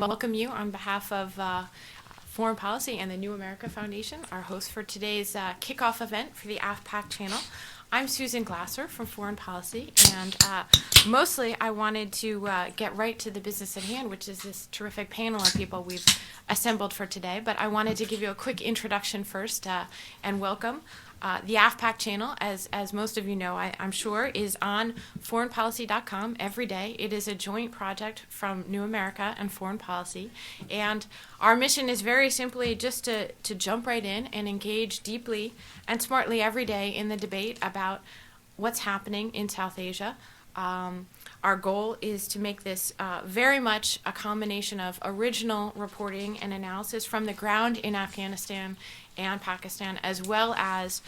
welcome you on behalf of Foreign Policy and the New America Foundation, our host for today's kickoff event for the AFPAK channel. I'm Susan Glasser from Foreign Policy, and mostly I wanted to get right to the business at hand, which is this terrific panel of people we've assembled for today. But I wanted to give you a quick introduction first and welcome. The AFPAK channel, as most of you know, I'm sure, is on foreignpolicy.com every day. It is a joint project from New America and Foreign Policy. And our mission is very simply just to jump right in and engage deeply and smartly every day in the debate about what's happening in South Asia. Our goal is to make this very much a combination of original reporting and analysis from the ground in Afghanistan and Pakistan, as well as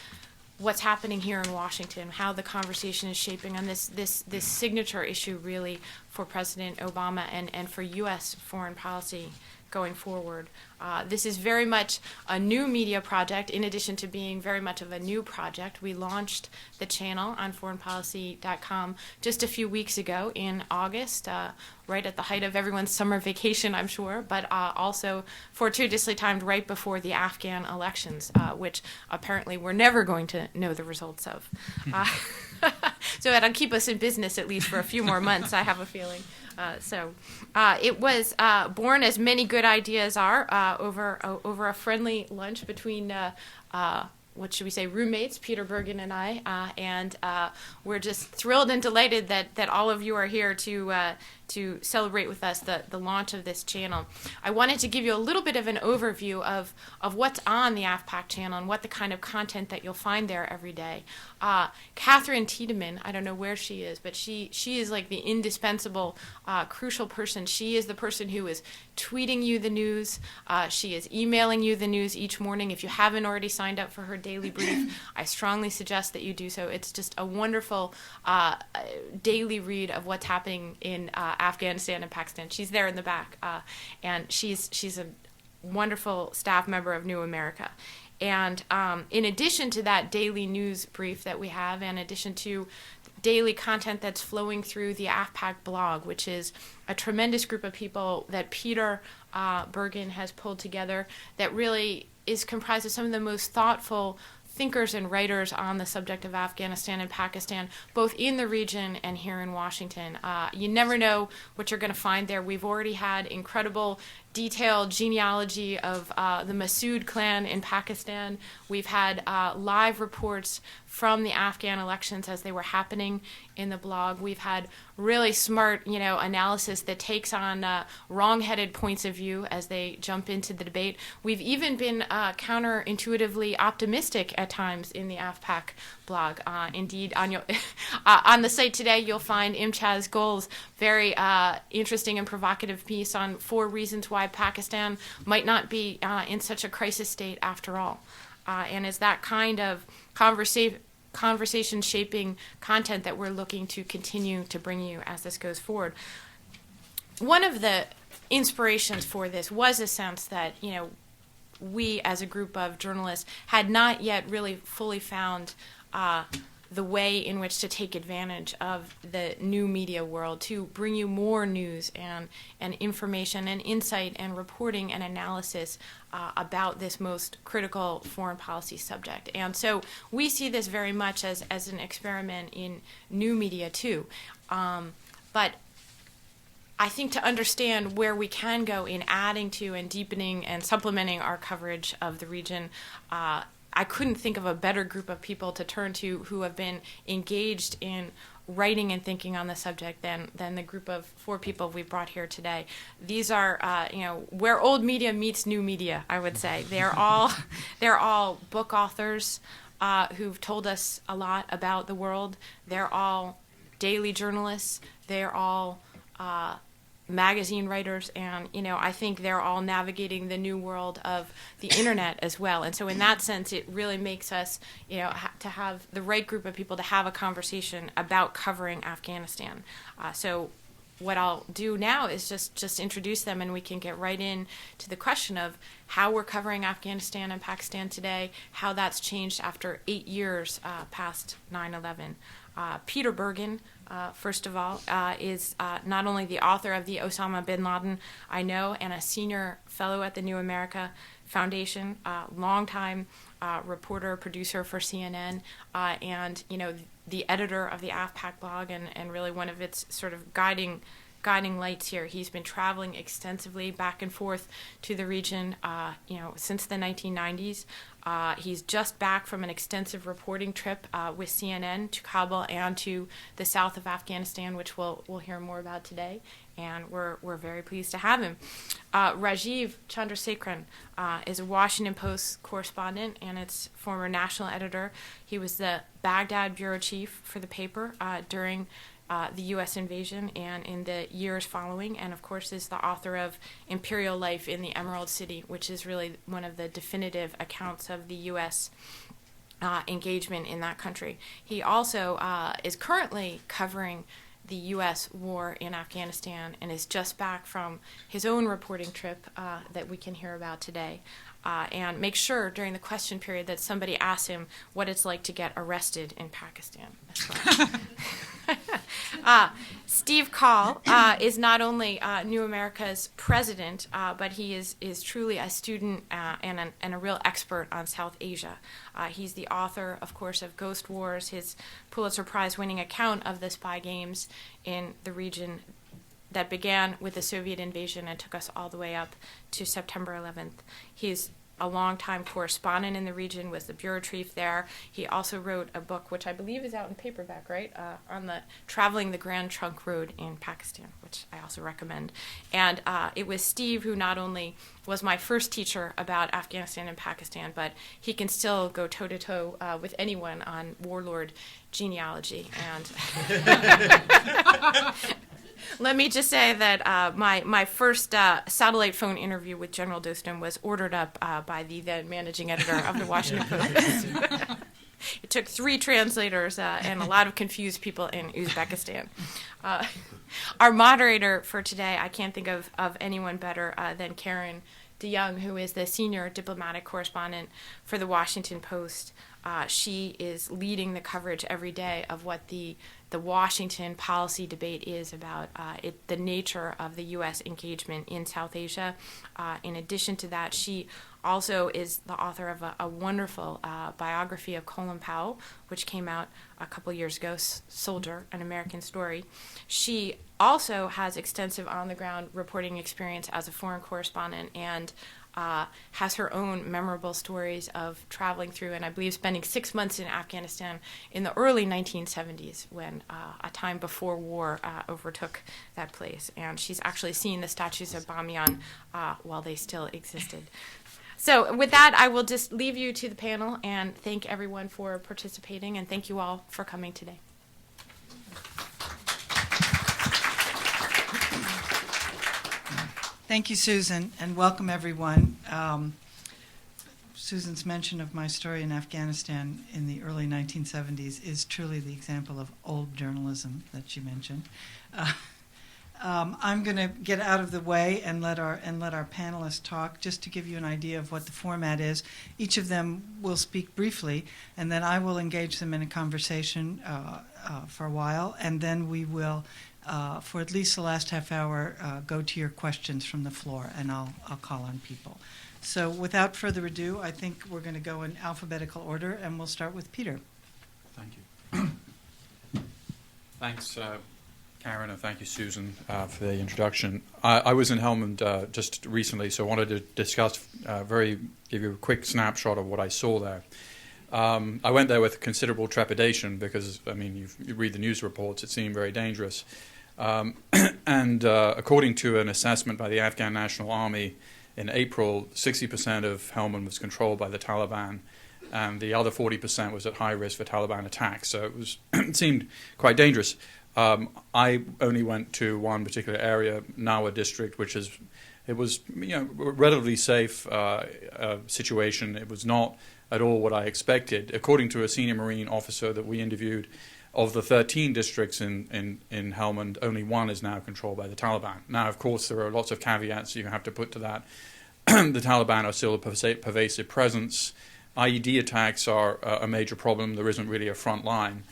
what's happening here in Washington, how the conversation is shaping on this signature issue really for President Obama and for U.S. foreign policy going forward. This is very much a new media project. In addition to being very much of a new project, we launched the channel on foreignpolicy.com just a few weeks ago in August, right at the height of everyone's summer vacation, I'm sure, but also fortuitously timed right before the Afghan elections, which apparently we're never going to know the results of. So that'll keep us in business at least for a few more months, I have a feeling. It was born, as many good ideas are, over a friendly lunch between what should we say, roommates, Peter Bergen and I, and we're just thrilled and delighted that all of you are here to celebrate with us the launch of this channel. I wanted to give you a little bit of an overview of what's on the AFPAK channel and what the kind of content that you'll find there every day. Catherine Tiedemann, I don't know where she is, but she is like the indispensable, crucial person. She is the person who is tweeting you the news. She is emailing you the news each morning. If you haven't already signed up for her daily brief, I strongly suggest that you do so. It's just a wonderful daily read of what's happening in Afghanistan and Pakistan. She's there in the back, and she's a wonderful staff member of New America. And in addition to that daily news brief that we have, in addition to daily content that's flowing through the AFPAK blog, which is a tremendous group of people that Peter Bergen has pulled together, that really is comprised of some of the most thoughtful thinkers and writers on the subject of Afghanistan and Pakistan, both in the region and here in Washington. You never know what you're going to find there. We've already had incredible detailed genealogy of the Massoud clan in Pakistan. We've had live reports from the Afghan elections as they were happening in the blog. We've had really smart, analysis that takes on wrong-headed points of view as they jump into the debate. We've even been counterintuitively optimistic at times in the AFPAK blog. Indeed, on the site today, you'll find Imtiaz Gol's very interesting and provocative piece on 4 reasons why Pakistan might not be in such a crisis state after all. And it's that kind of conversation-shaping content that we're looking to continue to bring you as this goes forward. One of the inspirations for this was a sense that, we as a group of journalists had not yet really fully found the way in which to take advantage of the new media world to bring you more news and information and insight and reporting and analysis about this most critical foreign policy subject. And so we see this very much as an experiment in new media too. But I think to understand where we can go in adding to and deepening and supplementing our coverage of the region, I couldn't think of a better group of people to turn to who have been engaged in writing and thinking on the subject than the group of 4 people we've brought here today. These are, where old media meets new media, I would say. They're all book authors who've told us a lot about the world. They're all daily journalists. They're all magazine writers, and I think they're all navigating the new world of the internet as well. And so in that sense, it really makes us to have the right group of people to have a conversation about covering Afghanistan. So what I'll do now is just introduce them, and we can get right in to the question of how we're covering Afghanistan and Pakistan today, how that's changed after 8 years past 9/11. Peter Bergen, first of all, is not only the author of the Osama bin Laden I Know and a senior fellow at the New America Foundation, longtime reporter, producer for CNN, and the editor of the AFPAK blog, and really one of its sort of guiding lights here. He's been traveling extensively back and forth to the region, since the 1990s. He's just back from an extensive reporting trip with CNN to Kabul and to the south of Afghanistan, which we'll hear more about today. And we're very pleased to have him. Rajiv Chandrasekaran is a Washington Post correspondent and its former national editor. He was the Baghdad bureau chief for the paper during the U.S. invasion and in the years following, and of course is the author of Imperial Life in the Emerald City, which is really one of the definitive accounts of the U.S. Engagement in that country. He also is currently covering the U.S. war in Afghanistan and is just back from his own reporting trip that we can hear about today. And make sure during the question period that somebody asks him what it's like to get arrested in Pakistan. Steve Coll is not only New America's president, but he is truly a student and a real expert on South Asia. He's the author, of course, of Ghost Wars, his Pulitzer Prize-winning account of the spy games in the region that began with the Soviet invasion and took us all the way up to September 11th. He's a longtime correspondent in the region, was the bureau chief there. He also wrote a book, which I believe is out in paperback, right, on the traveling the Grand Trunk Road in Pakistan, which I also recommend. And it was Steve who not only was my first teacher about Afghanistan and Pakistan, but he can still go toe-to-toe with anyone on warlord genealogy. And let me just say that my first satellite phone interview with General Dostum was ordered up by the then managing editor of the Washington Post. It took 3 translators and a lot of confused people in Uzbekistan. Our moderator for today, I can't think of anyone better than Karen DeYoung, who is the senior diplomatic correspondent for the Washington Post. She is leading the coverage every day of what the Washington policy debate is about the nature of the U.S. engagement in South Asia. In addition to that, she also is the author of a wonderful biography of Colin Powell, which came out a couple years ago, Soldier, An American Story. She also has extensive on-the-ground reporting experience as a foreign correspondent and has her own memorable stories of traveling through and I believe spending 6 months in Afghanistan in the early 1970s when a time before war overtook that place. And she's actually seen the statues of Bamiyan while they still existed. So with that, I will just leave you to the panel and thank everyone for participating and thank you all for coming today. Thank you, Susan, and welcome everyone. Susan's mention of my story in Afghanistan in the early 1970s is truly the example of old journalism that she mentioned. I'm going to get out of the way and let our panelists talk, just to give you an idea of what the format is. Each of them will speak briefly, and then I will engage them in a conversation for a while, and then we will, for at least the last half hour, go to your questions from the floor, and I'll call on people. So without further ado, I think we're going to go in alphabetical order, and we'll start with Peter. Thank you. Thanks, Karen, and thank you, Susan, for the introduction. I was in Helmand just recently, so I wanted to discuss, give you a quick snapshot of what I saw there. I went there with considerable trepidation because, I mean, you read the news reports, it seemed very dangerous. And according to an assessment by the Afghan National Army in April, 60% of Helmand was controlled by the Taliban, and the other 40% was at high risk for Taliban attacks. So it seemed quite dangerous. I only went to one particular area, Nawa district, it was a relatively safe situation. It was not at all what I expected. According to a senior Marine officer that we interviewed, of the 13 districts in Helmand, only one is now controlled by the Taliban. Now, of course, there are lots of caveats you have to put to that. The Taliban are still a pervasive presence. IED attacks are a major problem. There isn't really a front line.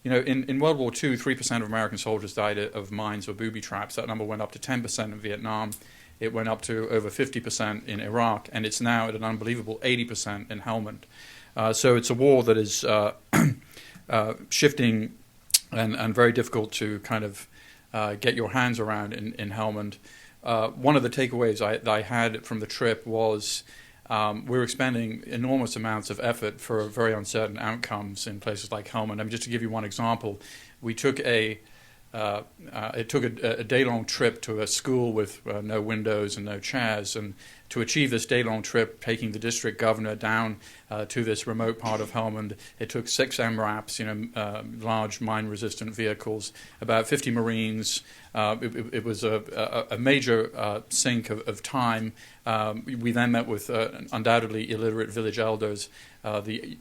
In World War II, 3% of American soldiers died of mines or booby traps. That number went up to 10% in Vietnam. It went up to over 50% in Iraq, and it's now at an unbelievable 80% in Helmand. So it's a war that is shifting and very difficult to kind of get your hands around in Helmand. One of the takeaways that I had from the trip was we're expending enormous amounts of effort for very uncertain outcomes in places like Helmand. I mean, just to give you one example, we took it took a day-long trip to a school with no windows and no chairs, and to achieve this day-long trip, taking the district governor down to this remote part of Helmand, it took 6 MRAPs, large mine-resistant vehicles, about 50 Marines. It was a major sink of time. We then met with undoubtedly illiterate village elders. The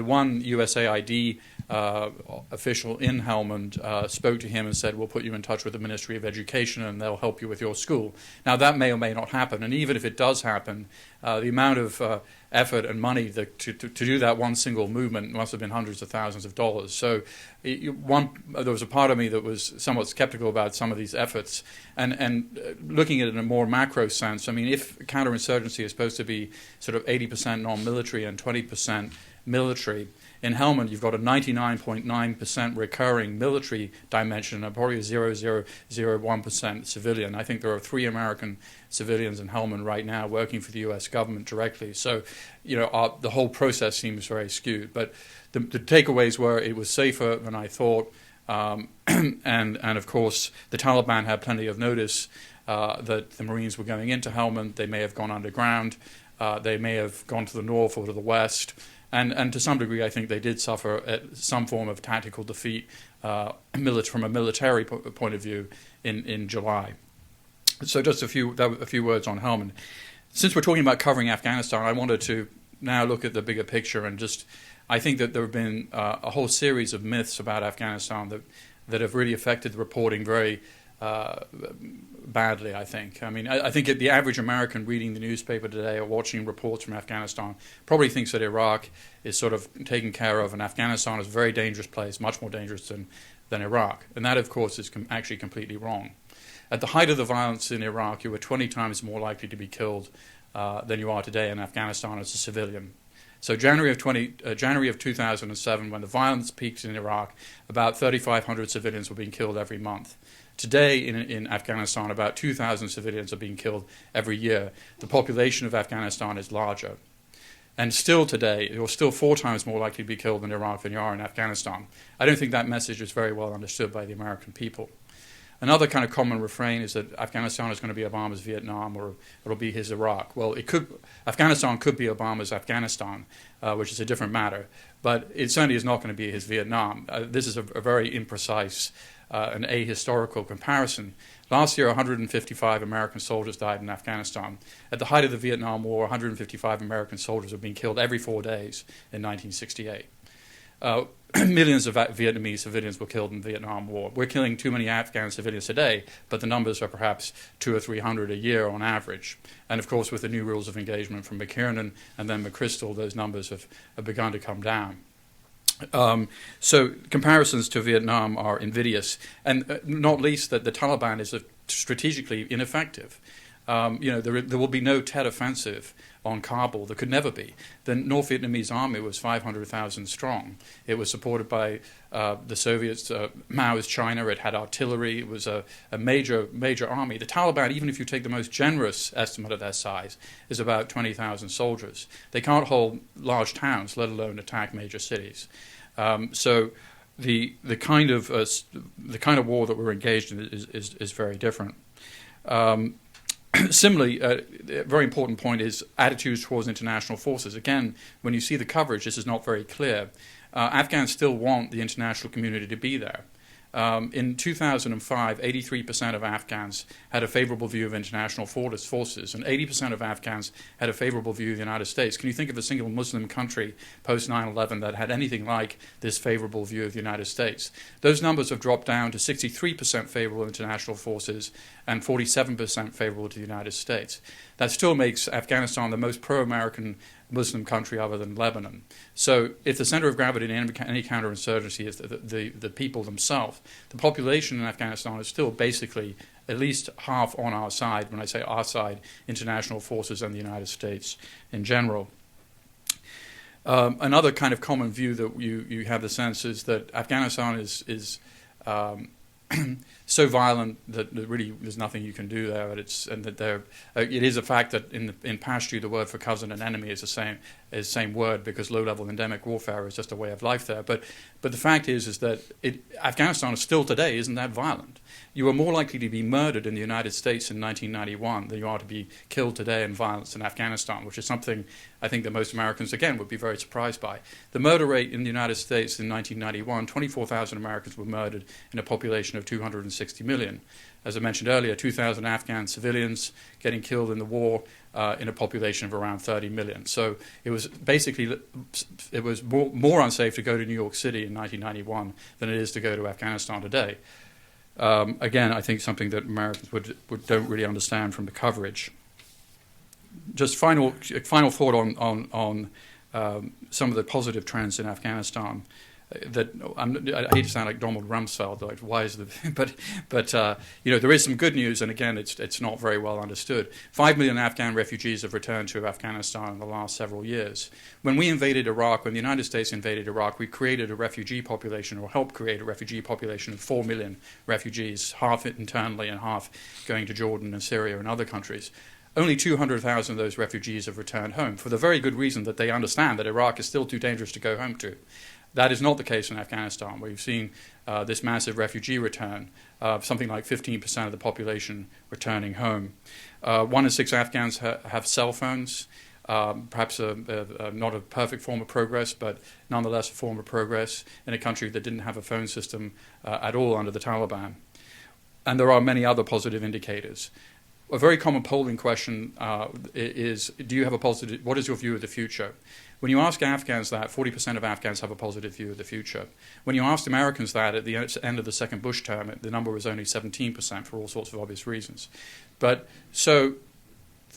one USAID official in Helmand spoke to him and said, "We'll put you in touch with the Ministry of Education and they'll help you with your school." Now, that may or may not happen, and even if it does happen, the amount of effort and money to do that one single movement must have been hundreds of thousands of dollars. So there was a part of me that was somewhat skeptical about some of these efforts. And looking at it in a more macro sense, I mean, if counterinsurgency is supposed to be sort of 80% non-military and 20% military, in Helmand you've got a 99.9% recurring military dimension and probably a 0.001% civilian. I think there are 3 American civilians in Helmand right now working for the U.S. government directly. So, the whole process seems very skewed. But the takeaways were it was safer than I thought, and of course the Taliban had plenty of notice that the Marines were going into Helmand. They may have gone underground. They may have gone to the north or to the west. And to some degree, I think they did suffer some form of tactical defeat from a military point of view in July. So just a few words on Helmand. Since we're talking about covering Afghanistan, I wanted to now look at the bigger picture and I think that there have been a whole series of myths about Afghanistan that have really affected the reporting very badly, I think. I mean, I think the average American reading the newspaper today or watching reports from Afghanistan probably thinks that Iraq is sort of taken care of, and Afghanistan is a very dangerous place, much more dangerous than Iraq. And that, of course, is actually completely wrong. At the height of the violence in Iraq, you were 20 times more likely to be killed than you are today in Afghanistan as a civilian. So January of 2007, when the violence peaked in Iraq, about 3,500 civilians were being killed every month. Today in Afghanistan, about 2,000 civilians are being killed every year. The population of Afghanistan is larger. And still today, you're still 4 times more likely to be killed in Iraq than you are in Afghanistan. I don't think that message is very well understood by the American people. Another kind of common refrain is that Afghanistan is going to be Obama's Vietnam, or it'll be his Iraq. Well, Afghanistan could be Obama's Afghanistan, which is a different matter, but it certainly is not going to be his Vietnam. This is a very imprecise and ahistorical comparison. Last year, 155 American soldiers died in Afghanistan. At the height of the Vietnam War, 155 American soldiers were being killed every 4 days in 1968. Millions of Vietnamese civilians were killed in the Vietnam War. We're killing too many Afghan civilians today, but the numbers are perhaps 200 or 300 a year on average. And of course, with the new rules of engagement from McKiernan and then McChrystal, those numbers have begun to come down. So comparisons to Vietnam are invidious, and not least that the Taliban is strategically ineffective. There will be no Tet offensive on Kabul. There could never be. The North Vietnamese army was 500,000 strong. It was supported by the Soviets, Mao's China. It had artillery. It was a major army. The Taliban, even if you take the most generous estimate of their size, is about 20,000 soldiers. They can't hold large towns, let alone attack major cities. So the kind of war that we're engaged in is very different. Similarly, a very important point is attitudes towards international forces. Again, when you see the coverage, this is not very clear. Afghans still want the international community to be there. In 2005, 83% of Afghans had a favorable view of international forces, and 80% of Afghans had a favorable view of the United States. Can you think of a single Muslim country post 9/11 that had anything like this favorable view of the United States? Those numbers have dropped down to 63% favorable international forces and 47% favorable to the United States. That still makes Afghanistan the most pro-American Muslim country other than Lebanon. So if the center of gravity in any counterinsurgency is the people themselves, the population in Afghanistan is still basically at least half on our side. When I say our side, international forces and the United States in general. Another kind of common view that you have the sense is that Afghanistan is so violent that really there's nothing you can do there. It is a fact that in Pashto the word for cousin and enemy is the same word, because low-level endemic warfare is just a way of life there. But the fact is that Afghanistan still today isn't that violent. You are more likely to be murdered in the United States in 1991 than you are to be killed today in violence in Afghanistan, which is something I think that most Americans, again, would be very surprised by. The murder rate in the United States in 1991, 24,000 Americans were murdered in a population of 260 million. As I mentioned earlier, 2,000 Afghan civilians getting killed in the war in a population of around 30 million. So it was basically more unsafe to go to New York City in 1991 than it is to go to Afghanistan today. Again, I think something that Americans don't really understand from the coverage. Just final thought on some of the positive trends in Afghanistan. That I hate to sound like Donald Rumsfeld, like why is the but there is some good news, and again it's not very well understood. 5 million Afghan refugees have returned to Afghanistan in the last several years. When we invaded Iraq, when the United States invaded Iraq, we created a refugee population, or helped create a refugee population of 4 million refugees, half internally and half going to Jordan and Syria and other countries. Only 200,000 of those refugees have returned home, for the very good reason that they understand that Iraq is still too dangerous to go home to. That is not the case in Afghanistan, where you've seen this massive refugee return, something like 15% of the population returning home. 1 in 6 Afghans have cell phones, perhaps not a perfect form of progress, but nonetheless a form of progress in a country that didn't have a phone system at all under the Taliban. And there are many other positive indicators. A very common polling question is, do you have a positive, what is your view of the future? When you ask Afghans that, 40% of Afghans have a positive view of the future. When you asked Americans that at the end of the second Bush term, the number was only 17% for all sorts of obvious reasons. But so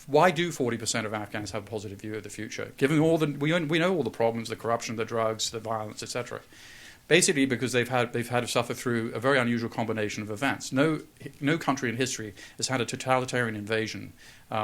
why do 40% of Afghans have a positive view of the future? Given all we know all the problems, the corruption, the drugs, the violence, etc. Basically because they've had to suffer through a very unusual combination of events. No country in history has had a totalitarian invasion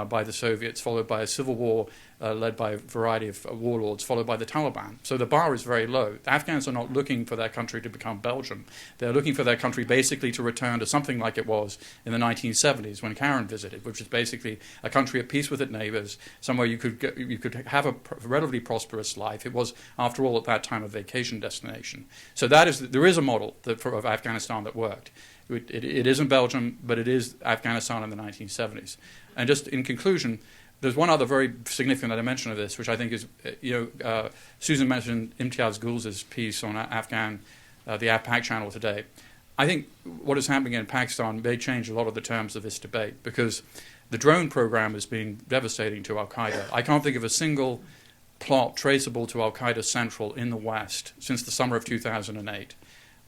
by the Soviets, followed by a civil war led by a variety of warlords, followed by the Taliban. So the bar is very low. The Afghans are not looking for their country to become Belgium. They're looking for their country basically to return to something like it was in the 1970s when Karen visited, which is basically a country at peace with its neighbors, somewhere you could have a relatively prosperous life. It was, after all, at that time a vacation destination. So there is a model of Afghanistan that worked. It isn't Belgium, but it is Afghanistan in the 1970s. And just in conclusion, there's one other very significant dimension of this, which I think is, Susan mentioned Imtiaz Gul's piece on the AFPAK channel today. I think what is happening in Pakistan may change a lot of the terms of this debate, because the drone program has been devastating to al-Qaeda. I can't think of a single plot traceable to al-Qaeda Central in the West since the summer of 2008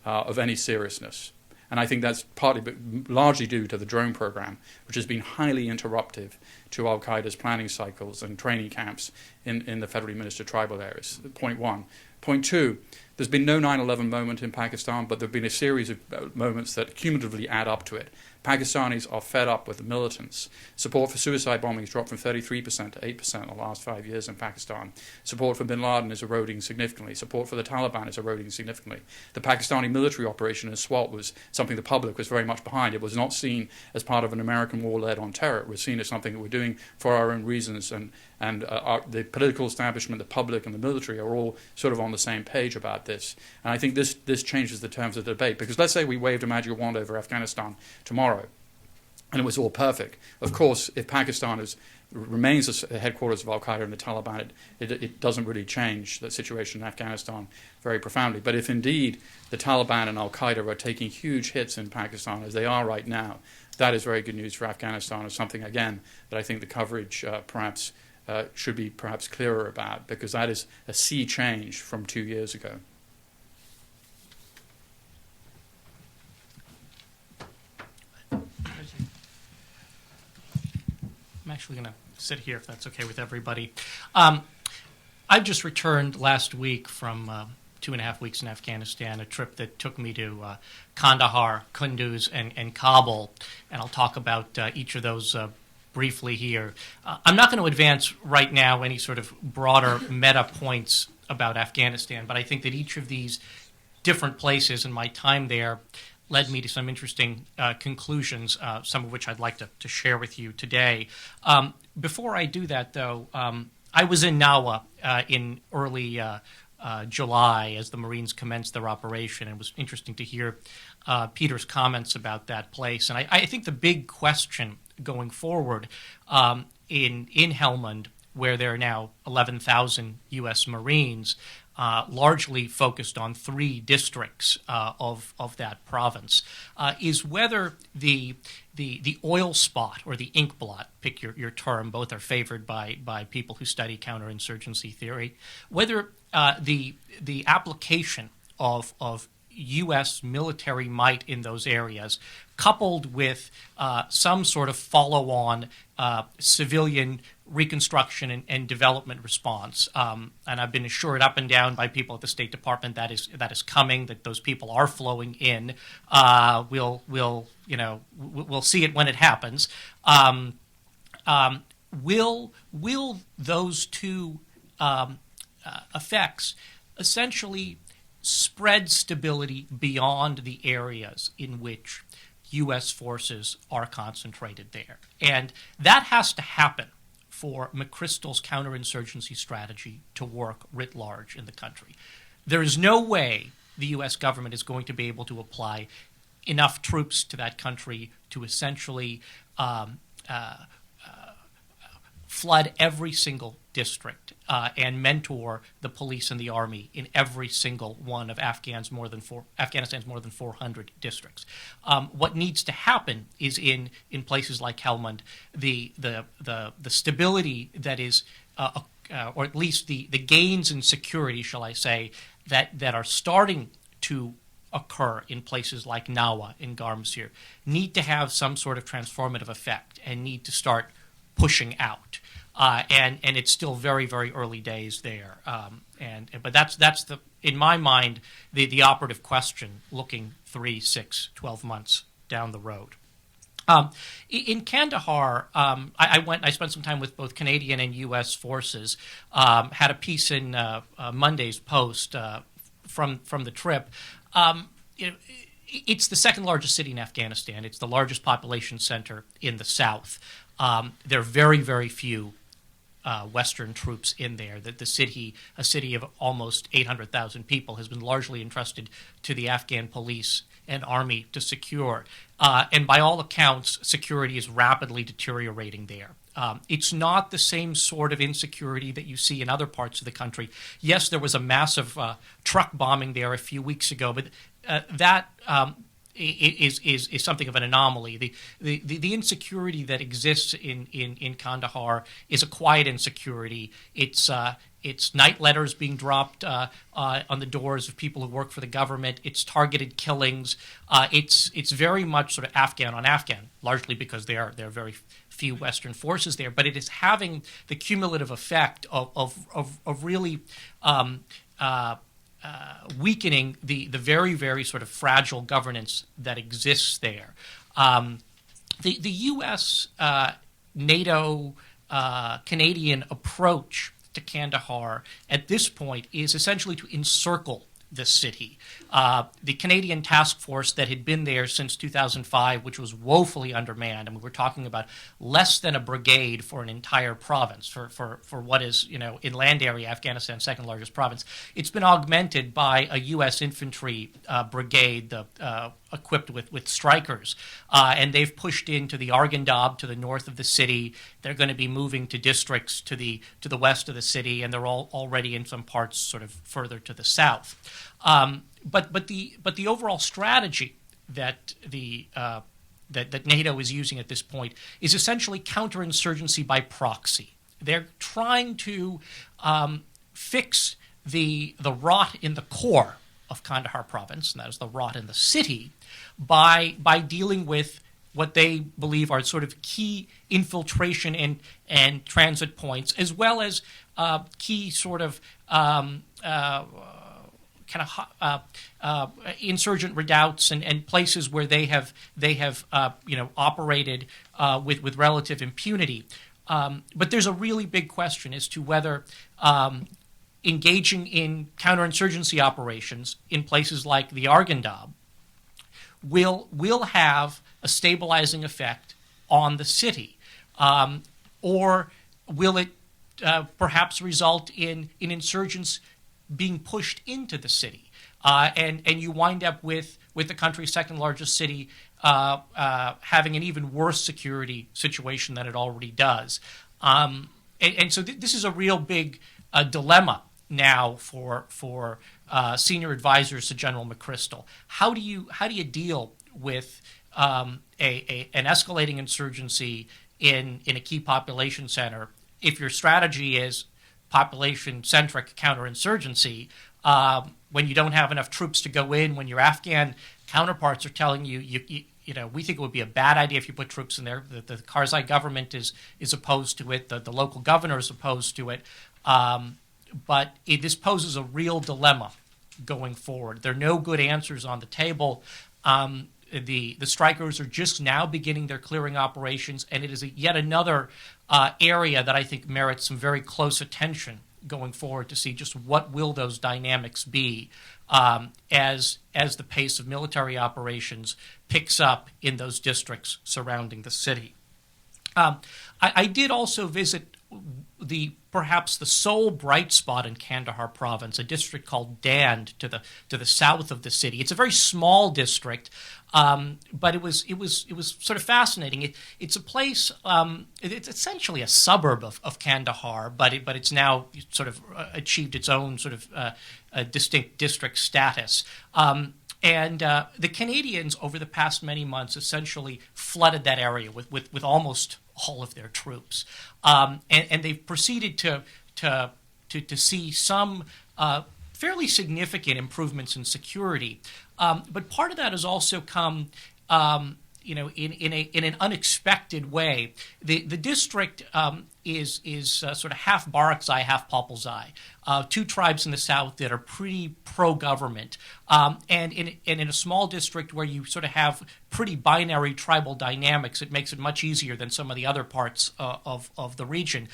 of any seriousness. And I think that's partly, but largely due to the drone program, which has been highly interruptive to al-Qaeda's planning cycles and training camps in the federally administered tribal areas. Point one. Point two, there's been no 9/11 moment in Pakistan, but there have been a series of moments that cumulatively add up to it. Pakistanis are fed up with the militants. Support for suicide bombings dropped from 33% to 8% in the last 5 years in Pakistan. Support for bin Laden is eroding significantly. Support for the Taliban is eroding significantly. The Pakistani military operation in Swat was something the public was very much behind. It was not seen as part of an American war led on terror. It was seen as something that we're doing for our own reasons, and the political establishment, the public, and the military are all sort of on the same page about this. And I think this changes the terms of the debate, because let's say we waved a magic wand over Afghanistan tomorrow, and it was all perfect. Of course, if Pakistan remains the headquarters of al-Qaeda and the Taliban, it doesn't really change the situation in Afghanistan very profoundly. But if indeed the Taliban and al-Qaeda are taking huge hits in Pakistan, as they are right now, that is very good news for Afghanistan, and something, again, that I think the coverage perhaps should be perhaps clearer about, because that is a sea change from 2 years ago. I'm actually going to sit here if that's okay with everybody. I've just returned last week from 2.5 weeks in Afghanistan, a trip that took me to Kandahar, Kunduz, and Kabul, and I'll talk about each of those briefly here. I'm not going to advance right now any sort of broader meta points about Afghanistan, but I think that each of these different places and my time there led me to some interesting conclusions, some of which I'd like to share with you today. Before I do that, though, I was in Nawa in early July as the Marines commenced their operation, and it was interesting to hear Peter's comments about that place. And I think the big question going forward in Helmand, where there are now 11,000 U.S. Marines, largely focused on 3 districts of that province, is whether the oil spot or the ink blot, pick your term, both are favored by people who study counterinsurgency theory, whether the application of U.S. military might in those areas, coupled with some sort of follow-on civilian reconstruction and development response, and I've been assured up and down by people at the State Department that is coming, that those people are flowing in. We'll see it when it happens. Will those two effects essentially spread stability beyond the areas in which U.S. forces are concentrated there? And that has to happen for McChrystal's counterinsurgency strategy to work writ large in the country. There is no way the U.S. government is going to be able to apply enough troops to that country to essentially flood every single district and mentor the police and the army in every single one of Afghanistan's more than 400 districts. What needs to happen is in places like Helmand, the stability that is, or at least the gains in security, shall I say, that are starting to occur in places like Nawa and Garmsir need to have some sort of transformative effect and need to start pushing out. And it's still very, very early days there. But that's the, in my mind, the operative question looking 3, 6, 12 months down the road. In Kandahar, I spent some time with both Canadian and U.S. forces, had a piece in Monday's Post from the trip. It's the second largest city in Afghanistan. It's the largest population center in the south. There are very, very few Western troops in there. That a city of almost 800,000 people, has been largely entrusted to the Afghan police and army to secure. And by all accounts, security is rapidly deteriorating there. It's not the same sort of insecurity that you see in other parts of the country. Yes, there was a massive truck bombing there a few weeks ago, but that is something of an anomaly. The insecurity that exists in Kandahar is a quiet insecurity. It's night letters being dropped on the doors of people who work for the government. It's targeted killings. It's very much sort of Afghan on Afghan, largely because there are very few Western forces there. But it is having the cumulative effect of really weakening the very, very sort of fragile governance that exists there. The U.S., NATO, Canadian approach to Kandahar at this point is essentially to encircle the city. The Canadian task force that had been there since 2005, which was woefully undermanned, and we were talking about less than a brigade for an entire province, for what is, in land area, Afghanistan's second largest province. It's been augmented by a U.S. infantry brigade equipped with strikers, and they've pushed into the Arghandab to the north of the city. They're going to be moving to districts to the west of the city, and they're all already in some parts sort of further to the south. But the overall strategy that that NATO is using at this point is essentially counterinsurgency by proxy. They're trying to fix the rot in the core of Kandahar province, and that is the rot in the city, by dealing with what they believe are sort of key infiltration and transit points, as well as key sort of insurgent redoubts and places where they have operated with relative impunity. But there's a really big question as to whether engaging in counterinsurgency operations in places like the Arghandab will have a stabilizing effect on the city, or will it perhaps result in insurgents being pushed into the city, and you wind up with the country's second largest city having an even worse security situation than it already does. And so this is a real big dilemma now for senior advisors to General McChrystal. How do you deal with an escalating insurgency in a key population center if your strategy is population-centric counterinsurgency, when you don't have enough troops to go in, when your Afghan counterparts are telling you, we think it would be a bad idea if you put troops in there. The Karzai government is opposed to it. The local governor is opposed to it. But this poses a real dilemma going forward. There are no good answers on the table. The strikers are just now beginning their clearing operations, and it is yet another area that I think merits some very close attention going forward to see just what will those dynamics be as the pace of military operations picks up in those districts surrounding the city. I did also visit perhaps the sole bright spot in Kandahar province, a district called Dand to the south of the city. It's a very small district, but it was sort of fascinating. It's a place. It's essentially a suburb of Kandahar, but it's now sort of achieved its own sort of distinct district status. And the Canadians, over the past many months, essentially flooded that area with almost all of their troops, and they've proceeded to see some fairly significant improvements in security. But part of that has also come, in an unexpected way. The district is sort of half Barakzai, half Popolzai, two tribes in the south that are pretty pro-government, and in a small district where you sort of have pretty binary tribal dynamics, it makes it much easier than some of the other parts of the region.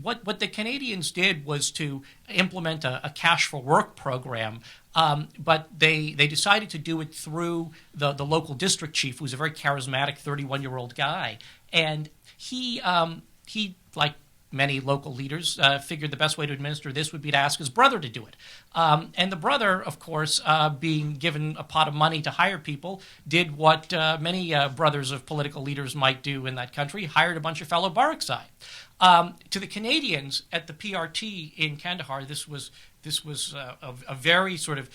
What the Canadians did was to implement a cash for work program, but they decided to do it through the local district chief, who's a very charismatic 31-year-old guy, and he like many local leaders figured the best way to administer this would be to ask his brother to do it. And the brother, of course, being given a pot of money to hire people, did what many brothers of political leaders might do in that country, hired a bunch of fellow Barakzai. To the Canadians at the PRT in Kandahar, this was a very sort of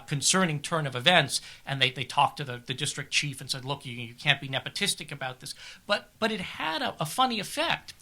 concerning turn of events, and they talked to the district chief and said, look, you can't be nepotistic about this. But it had a funny effect.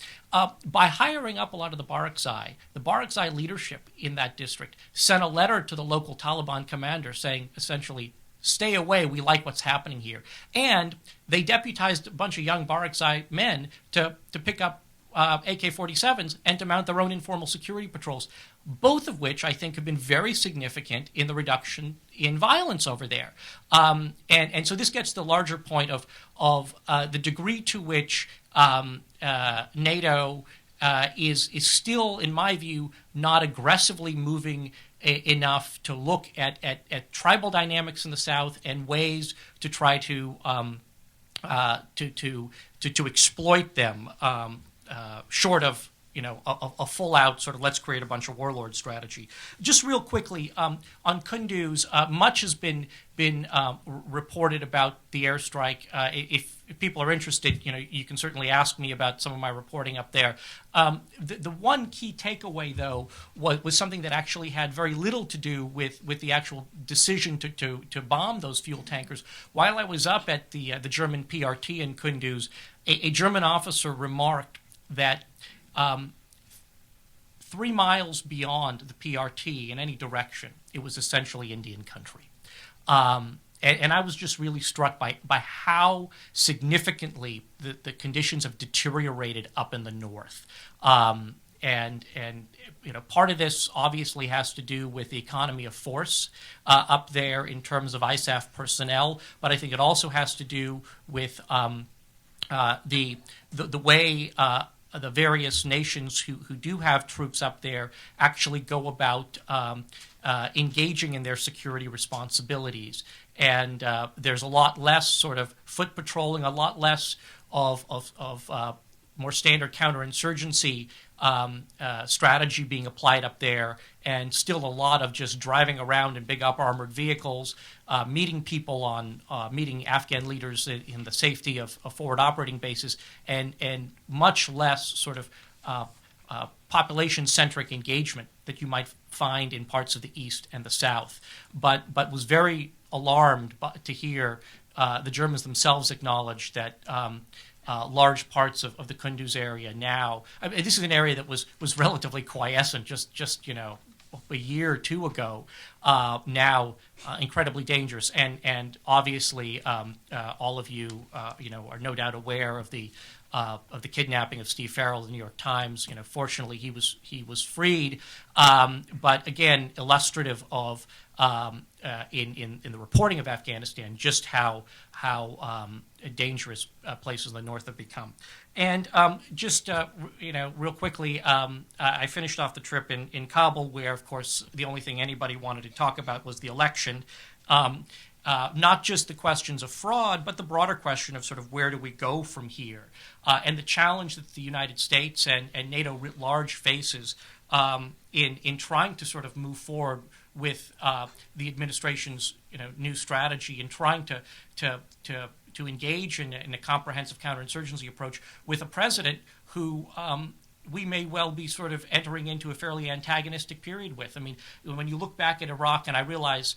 By hiring up a lot of the Barakzai leadership in that district sent a letter to the local Taliban commander saying, essentially, stay away, we like what's happening here. And they deputized a bunch of young Barakzai men to pick up AK-47s and to mount their own informal security patrols, both of which I think have been very significant in the reduction in violence over there. And so this gets to the larger point of the degree to which NATO is still, in my view, not aggressively moving enough to look at tribal dynamics in the South and ways to try to exploit them. Short of a full-out sort of let's create a bunch of warlord strategy. Just real quickly on Kunduz, much has been reported about the airstrike. If people are interested, you can certainly ask me about some of my reporting up there. The one key takeaway, though, was something that actually had very little to do with the actual decision to bomb those fuel tankers. While I was up at the German PRT in Kunduz, a German officer remarked that 3 miles beyond the PRT in any direction, it was essentially Indian country. and I was just really struck by how significantly the conditions have deteriorated up in the north. And part of this obviously has to do with the economy of force up there in terms of ISAF personnel, but I think it also has to do with the way the various nations who do have troops up there actually go about engaging in their security responsibilities. And there's a lot less sort of foot patrolling, a lot less of more standard counterinsurgency strategy being applied up there, and still a lot of just driving around in big up-armored vehicles, meeting Afghan leaders in the safety of forward operating bases, and much less sort of population-centric engagement that you might find in parts of the East and the South. But was very alarmed to hear the Germans themselves acknowledge that large parts of the Kunduz area now. This is an area that was relatively quiescent just a year or two ago. Now incredibly dangerous, and obviously all of you are no doubt aware of the kidnapping of Steve Farrell of the New York Times. Fortunately he was freed, but again illustrative of in the reporting of Afghanistan just how dangerous places in the north have become. And real quickly, I finished off the trip in Kabul, where of course the only thing anybody wanted to talk about was the election. Not just the questions of fraud, but the broader question of sort of where do we go from here, and the challenge that the United States and NATO writ large faces in trying to sort of move forward with the administration's new strategy, and trying to engage in a comprehensive counterinsurgency approach with a president who we may well be sort of entering into a fairly antagonistic period with. I mean, when you look back at Iraq, and I realize,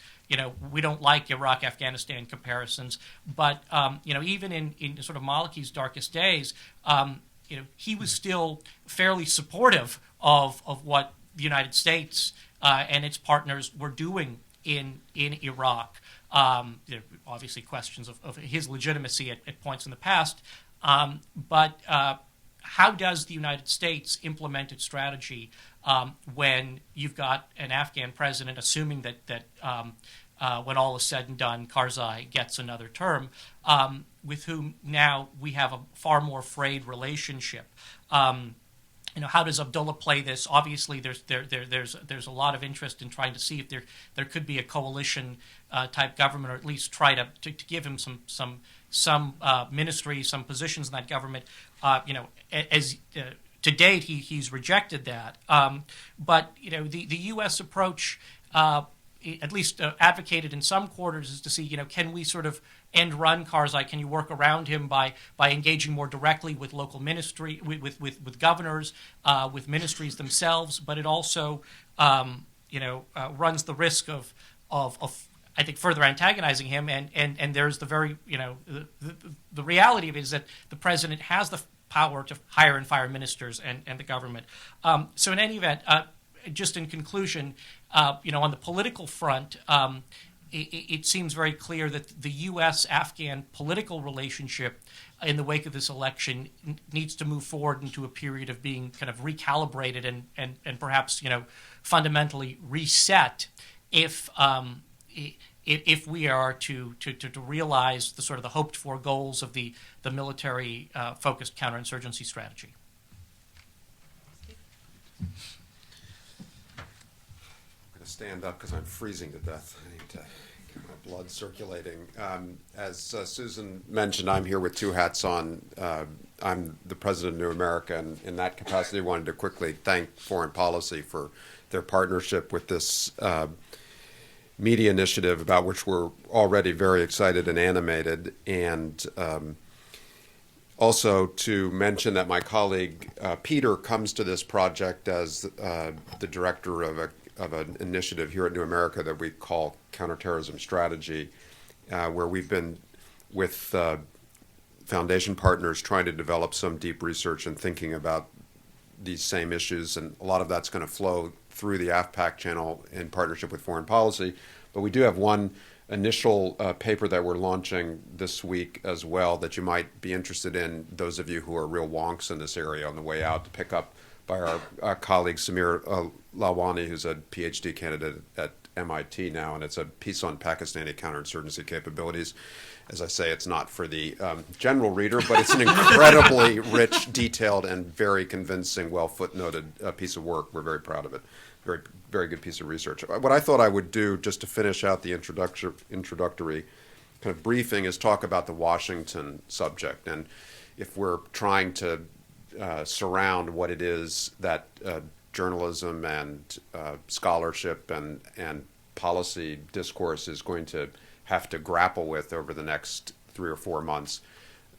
we don't like Iraq-Afghanistan comparisons, but, even in sort of Maliki's darkest days, he was still fairly supportive of what the United States and its partners were doing in Iraq. There are obviously questions of his legitimacy at points in the past, but how does the United States implement its strategy when you've got an Afghan president, assuming that when all is said and done, Karzai gets another term, with whom now we have a far more frayed relationship? How does Abdullah play this? Obviously, there's a lot of interest in trying to see if there could be a coalition type government, or at least try to give him some ministry, some positions in that government. As to date, he's rejected that. But the U.S. approach, at least advocated in some quarters, is to see can we sort of end run Karzai? Can you work around him by engaging more directly with local ministry, with governors, with ministries themselves? But it also runs the risk of I think further antagonizing him, and there's the very the reality of it is that the president has the power to hire and fire ministers and the government. So in any event, just in conclusion, on the political front, it seems very clear that the U.S.-Afghan political relationship in the wake of this election needs to move forward into a period of being kind of recalibrated and perhaps fundamentally reset if we are to realize the sort of the hoped for goals of the military focused counterinsurgency strategy. I'm going to stand up because I'm freezing to death. I need to get my blood circulating. As Susan mentioned, I'm here with two hats on. I'm the president of New America, and in that capacity, I wanted to quickly thank Foreign Policy for their partnership with this media initiative, about which we're already very excited and animated, and also to mention that my colleague Peter comes to this project as the director of an initiative here at New America that we call Counterterrorism Strategy, where we've been with foundation partners trying to develop some deep research and thinking about these same issues, and a lot of that's going to flow through the AFPAK channel in partnership with Foreign Policy. But we do have one initial paper that we're launching this week as well that you might be interested in, those of you who are real wonks in this area on the way out, to pick up by our colleague Samir Lawani, who's a PhD candidate at MIT now, and it's a piece on Pakistani counterinsurgency capabilities. As I say, it's not for the general reader, but it's an incredibly rich, detailed, and very convincing, well-footnoted piece of work. We're very proud of it. Very, very good piece of research. What I thought I would do, just to finish out the introductory kind of briefing, is talk about the Washington subject. And if we're trying to surround what it is that journalism and scholarship and policy discourse is going to have to grapple with over the next 3 or 4 months,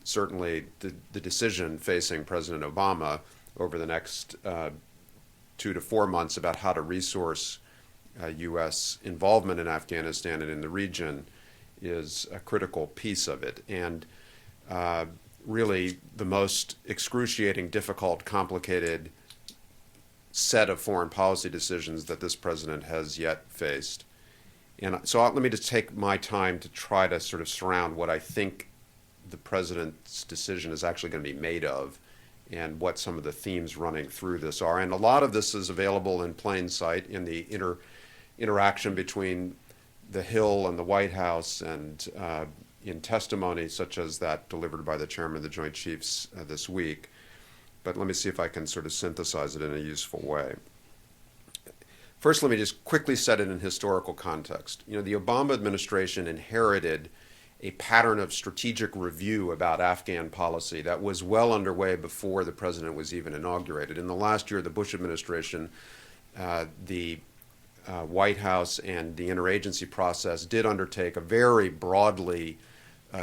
certainly the decision facing President Obama over the next 2 to 4 months about how to resource U.S. involvement in Afghanistan and in the region is a critical piece of it. And really the most excruciating, difficult, complicated set of foreign policy decisions that this president has yet faced. And so let me just take my time to try to sort of surround what I think the president's decision is actually going to be made of and what some of the themes running through this are. And a lot of this is available in plain sight in the interaction between the Hill and the White House and in testimony such as that delivered by the chairman of the Joint Chiefs this week. But let me see if I can sort of synthesize it in a useful way. First, let me just quickly set it in historical context. You know, the Obama administration inherited a pattern of strategic review about Afghan policy that was well underway before the president was even inaugurated. In the last year of the Bush administration, the White House and the interagency process did undertake a very broadly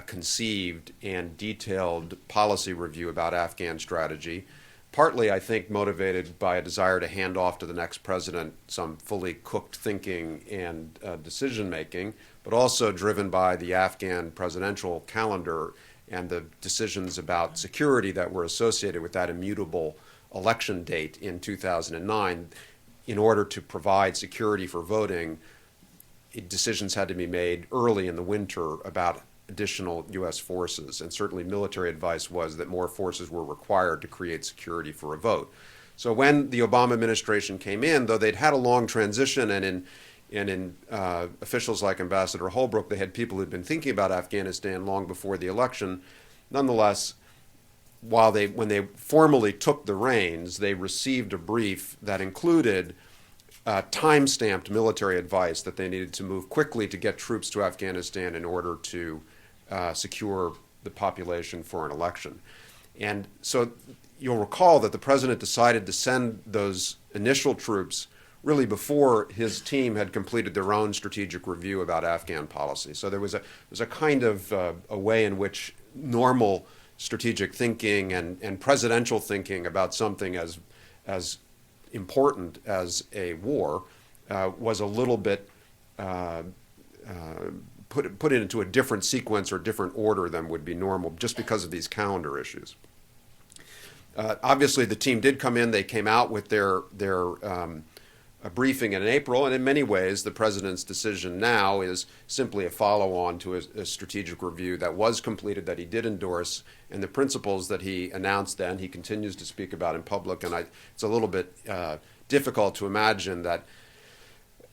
conceived and detailed policy review about Afghan strategy, partly, I think, motivated by a desire to hand off to the next president some fully cooked thinking and decision-making, but also driven by the Afghan presidential calendar and the decisions about security that were associated with that immutable election date in 2009. In order to provide security for voting, decisions had to be made early in the winter about additional U.S. forces, and certainly military advice was that more forces were required to create security for a vote. So when the Obama administration came in, though they'd had a long transition, and in officials like Ambassador Holbrooke, they had people who'd been thinking about Afghanistan long before the election, nonetheless, when they formally took the reins, they received a brief that included time-stamped military advice that they needed to move quickly to get troops to Afghanistan in order to secure the population for an election. And so you'll recall that the president decided to send those initial troops really before his team had completed their own strategic review about Afghan policy. So there was a kind of a way in which normal strategic thinking and presidential thinking about something as important as a war was a little bit put it into a different sequence or different order than would be normal just because of these calendar issues. Obviously, the team did come in. They came out with their briefing in April, and in many ways, the president's decision now is simply a follow-on to a strategic review that was completed, that he did endorse, and the principles that he announced then, he continues to speak about in public, and it's a little bit difficult to imagine that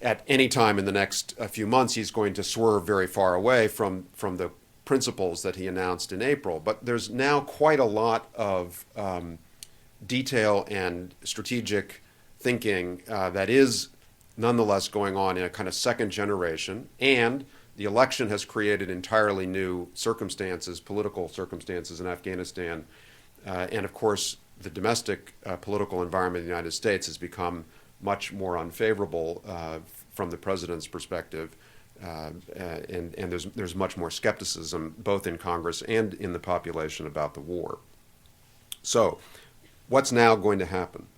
at any time in the next few months he's going to swerve very far away from the principles that he announced in April. But there's now quite a lot of detail and strategic thinking that is nonetheless going on in a kind of second generation, and the election has created entirely new circumstances, political circumstances in Afghanistan, and of course the domestic political environment in the United States has become much more unfavorable from the president's perspective, and there's much more skepticism both in Congress and in the population about the war. So what's now going to happen?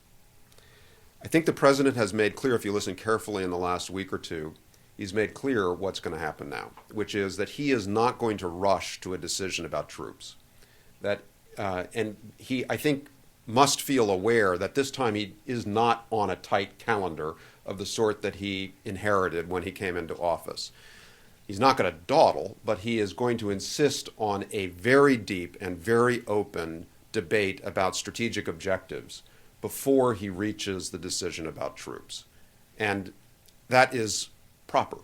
I think the president has made clear, if you listen carefully in the last week or two, he's made clear what's going to happen now, which is that he is not going to rush to a decision about troops. And he, I think, must feel aware that this time he is not on a tight calendar of the sort that he inherited when he came into office. he's not going to dawdle, but he is going to insist on a very deep and very open debate about strategic objectives before he reaches the decision about troops. And that is proper,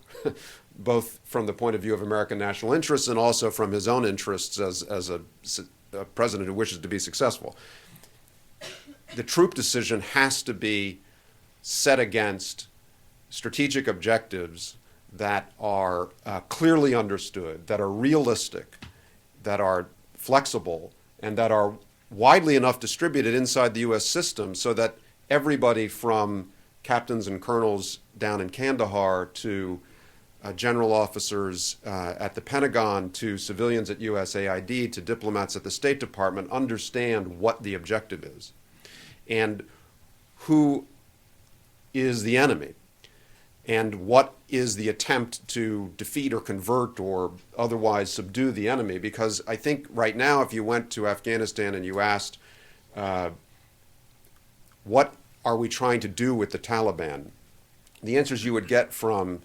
both from the point of view of American national interests and also from his own interests as a president who wishes to be successful. The troop decision has to be set against strategic objectives that are clearly understood, that are realistic, that are flexible, and that are widely enough distributed inside the U.S. system so that everybody from captains and colonels down in Kandahar to general officers at the Pentagon to civilians at USAID to diplomats at the State Department understand what the objective is and who is the enemy and what is the attempt to defeat or convert or otherwise subdue the enemy. Because I think right now, if you went to Afghanistan and you asked, what are we trying to do with the Taliban? The answers you would get from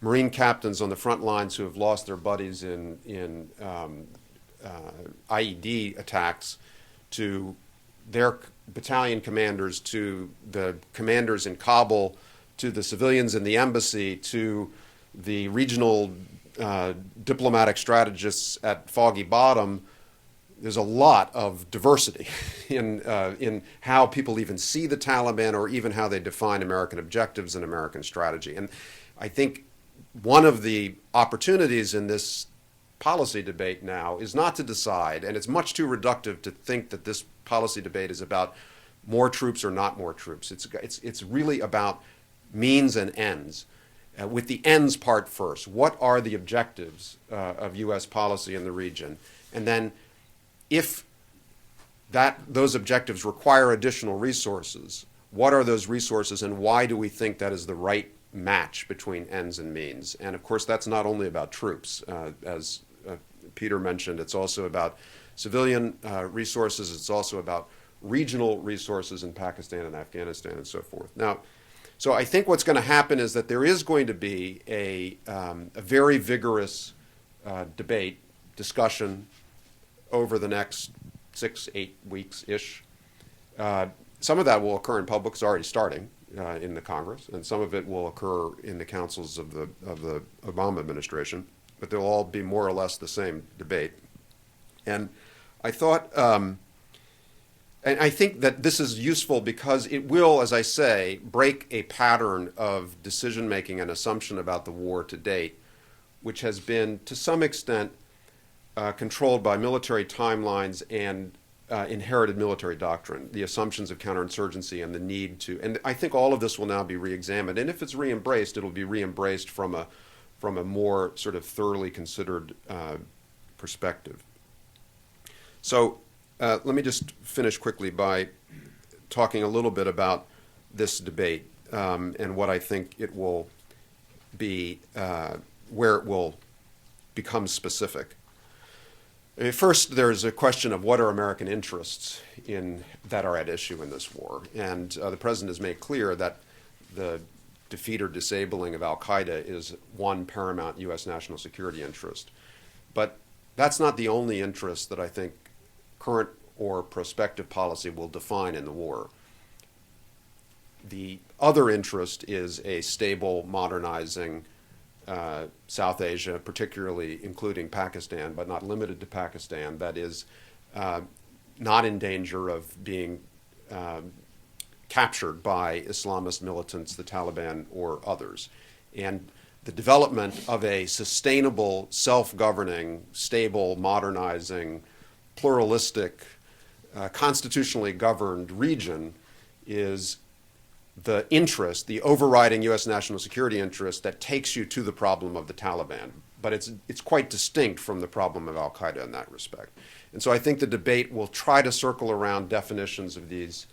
Marine captains on the front lines who have lost their buddies in IED attacks, to their battalion commanders, to the commanders in Kabul, to the civilians in the embassy, to the regional diplomatic strategists at Foggy Bottom. There's a lot of diversity in how people even see the Taliban or even how they define American objectives and American strategy. And I think one of the opportunities in this policy debate now is not to decide, and it's much too reductive to think that this policy debate is about more troops or not more troops. It's really about means and ends. With the ends part first, what are the objectives of U.S. policy in the region? And then if those objectives require additional resources, what are those resources and why do we think that is the right match between ends and means? And of course, that's not only about troops. As Peter mentioned, it's also about civilian resources. It's also about regional resources in Pakistan and Afghanistan and so forth. Now, so I think what's going to happen is that there is going to be a very vigorous debate, discussion over the next 6-8 weeks-ish. Some of that will occur in public. It's already starting in the Congress, and some of it will occur in the councils of the Obama administration. But they'll all be more or less the same debate. And I thought, and I think that this is useful because it will, as I say, break a pattern of decision-making and assumption about the war to date, which has been, to some extent, controlled by military timelines and inherited military doctrine, the assumptions of counterinsurgency and the need to, and I think all of this will now be re-examined. And if it's re-embraced, it'll be re-embraced from a more sort of thoroughly considered perspective. So let me just finish quickly by talking a little bit about this debate and what I think it will be, where it will become specific. First, there's a question of what are American interests that are at issue in this war. And the President has made clear that the defeat or disabling of al-Qaeda is one paramount U.S. national security interest. But that's not the only interest that I think current or prospective policy will define in the war. The other interest is a stable, modernizing South Asia, particularly including Pakistan, but not limited to Pakistan, that is not in danger of being captured by Islamist militants, the Taliban, or others. And the development of a sustainable, self-governing, stable, modernizing, pluralistic, constitutionally governed region is the interest, the overriding U.S. national security interest that takes you to the problem of the Taliban. But it's quite distinct from the problem of al-Qaeda in that respect. And so I think the debate will try to circle around definitions of these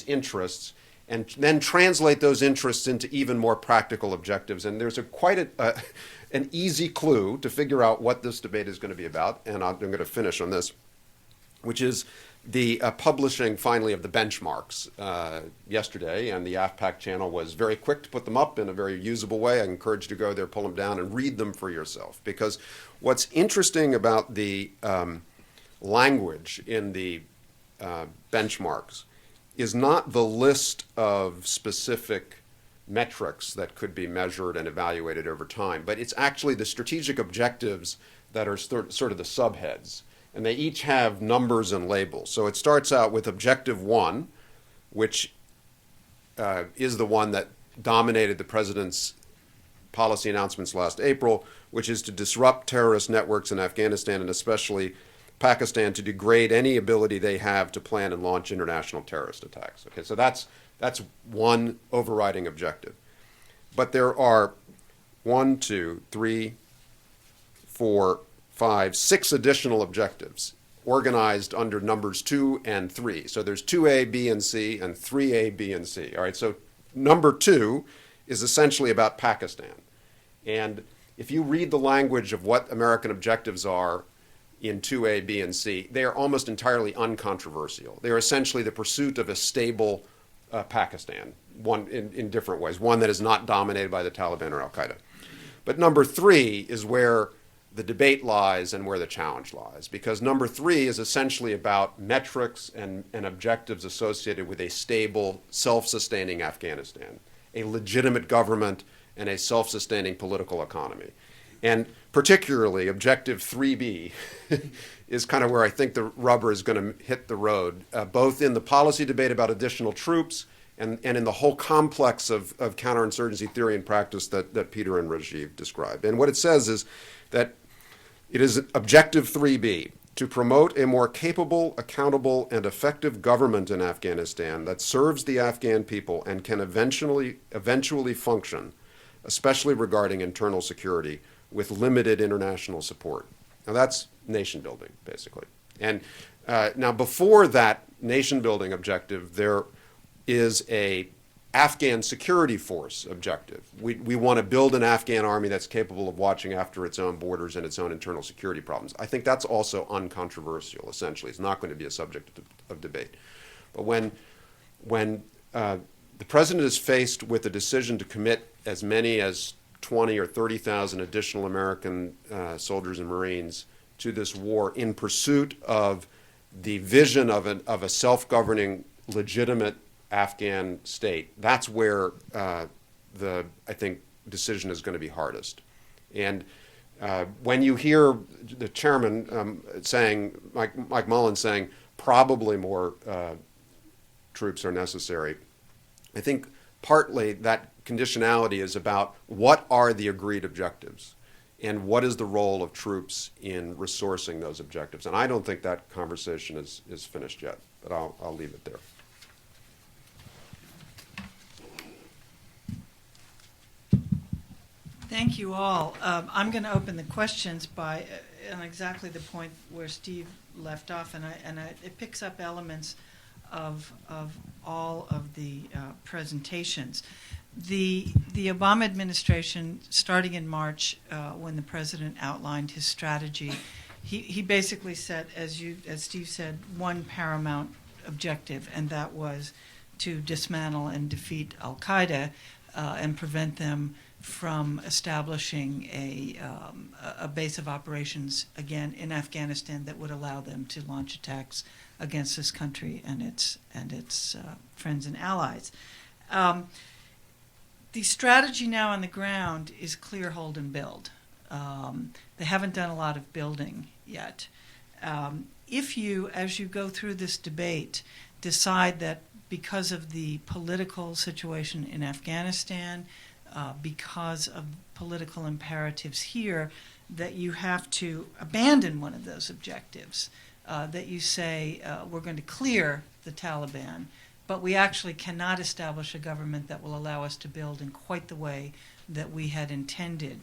interests and then translate those interests into even more practical objectives. And there's an easy clue to figure out what this debate is going to be about, and I'm going to finish on this, which is the publishing finally of the benchmarks yesterday, and the AFPAK channel was very quick to put them up in a very usable way. I encourage you to go there, pull them down, and read them for yourself. Because what's interesting about the language in the benchmarks is not the list of specific metrics that could be measured and evaluated over time, but it's actually the strategic objectives that are sort of the subheads. And they each have numbers and labels. So it starts out with Objective 1, which is the one that dominated the president's policy announcements last April, which is to disrupt terrorist networks in Afghanistan and especially Pakistan to degrade any ability they have to plan and launch international terrorist attacks. Okay, so that's one overriding objective. But there are 1, 2, 3, 4, 5, 6 additional objectives organized under numbers 2 and 3. So there's 2A, B, and C, and 3A, B, and C. All right, so number 2 is essentially about Pakistan. And if you read the language of what American objectives are in 2A, B, and C, they are almost entirely uncontroversial. They are essentially the pursuit of a stable Pakistan, one in different ways, one that is not dominated by the Taliban or al-Qaeda. But number 3 is where the debate lies and where the challenge lies, because number 3 is essentially about metrics and objectives associated with a stable, self-sustaining Afghanistan, a legitimate government, and a self-sustaining political economy. And particularly, Objective 3B is kind of where I think the rubber is going to hit the road, both in the policy debate about additional troops and in the whole complex of counterinsurgency theory and practice that Peter and Rajiv described. And what it says is that it is Objective 3B, to promote a more capable, accountable, and effective government in Afghanistan that serves the Afghan people and can eventually function, especially regarding internal security, with limited international support. Now that's nation building, basically. And now before that nation building objective, there is a Afghan security force objective. We want to build an Afghan army that's capable of watching after its own borders and its own internal security problems. I think that's also uncontroversial, essentially. It's not going to be a subject of debate. But when the president is faced with a decision to commit as many as 20 or 30,000 additional American soldiers and Marines to this war in pursuit of the vision of a self-governing, legitimate Afghan state, that's where the, I think, decision is going to be hardest. And when you hear the chairman saying, Mike Mullen saying, probably more troops are necessary, I think partly that conditionality is about what are the agreed objectives and what is the role of troops in resourcing those objectives. And I don't think that conversation is finished yet, but I'll leave it there. Thank you all. I'm going to open the questions by on exactly the point where Steve left off, and it picks up elements of all of the presentations. The Obama administration, starting in March, when the president outlined his strategy, he basically set, as Steve said, one paramount objective, and that was to dismantle and defeat al-Qaeda and prevent them from establishing a base of operations again in Afghanistan that would allow them to launch attacks against this country and its friends and allies. The strategy now on the ground is clear, hold, and build. They haven't done a lot of building yet. If you, as you go through this debate, decide that because of the political situation in Afghanistan, because of political imperatives here, that you have to abandon one of those objectives, that you say we're going to clear the Taliban, but we actually cannot establish a government that will allow us to build in quite the way that we had intended.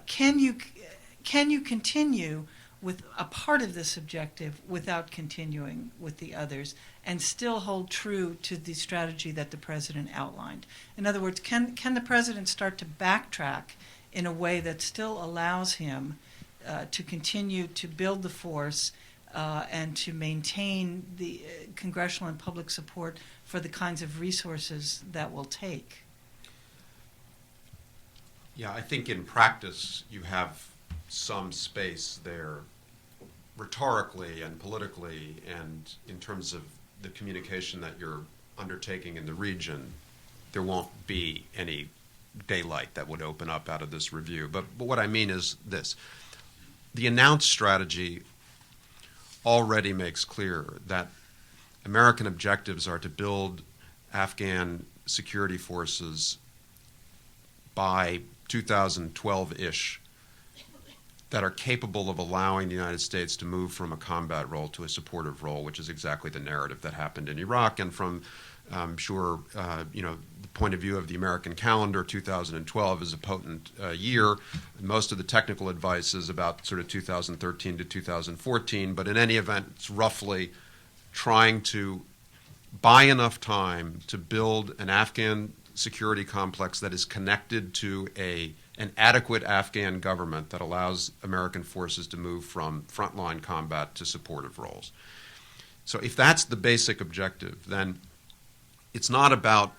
Can you continue with a part of this objective without continuing with the others and still hold true to the strategy that the president outlined? In other words, can the president start to backtrack in a way that still allows him to continue to build the force and to maintain the congressional and public support for the kinds of resources that will take? Yeah, I think in practice you have some space there rhetorically and politically, and in terms of the communication that you're undertaking in the region. There won't be any daylight that would open up out of this review. But what I mean is this. The announced strategy already makes clear that American objectives are to build Afghan security forces by 2012-ish that are capable of allowing the United States to move from a combat role to a supportive role, which is exactly the narrative that happened in Iraq. And from, I'm sure, the point of view of the American calendar, 2012 is a potent year. Most of the technical advice is about sort of 2013 to 2014, but in any event, it's roughly trying to buy enough time to build an Afghan security complex that is connected to an adequate Afghan government that allows American forces to move from frontline combat to supportive roles. So if that's the basic objective, then it's not about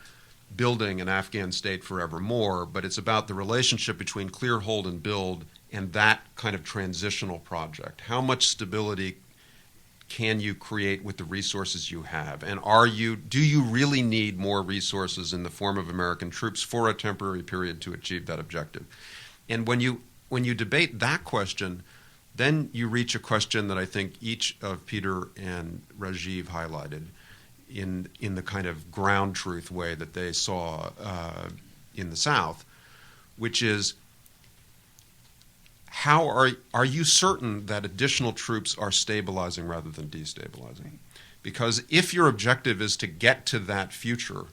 building an Afghan state forevermore, but it's about the relationship between clear, hold, and build and that kind of transitional project. How much stability can you create with the resources you have? And do you really need more resources in the form of American troops for a temporary period to achieve that objective? And when you debate that question, then you reach a question that I think each of Peter and Rajiv highlighted in the kind of ground truth way that they saw in the South, which is, how are you certain that additional troops are stabilizing rather than destabilizing? Because if your objective is to get to that future,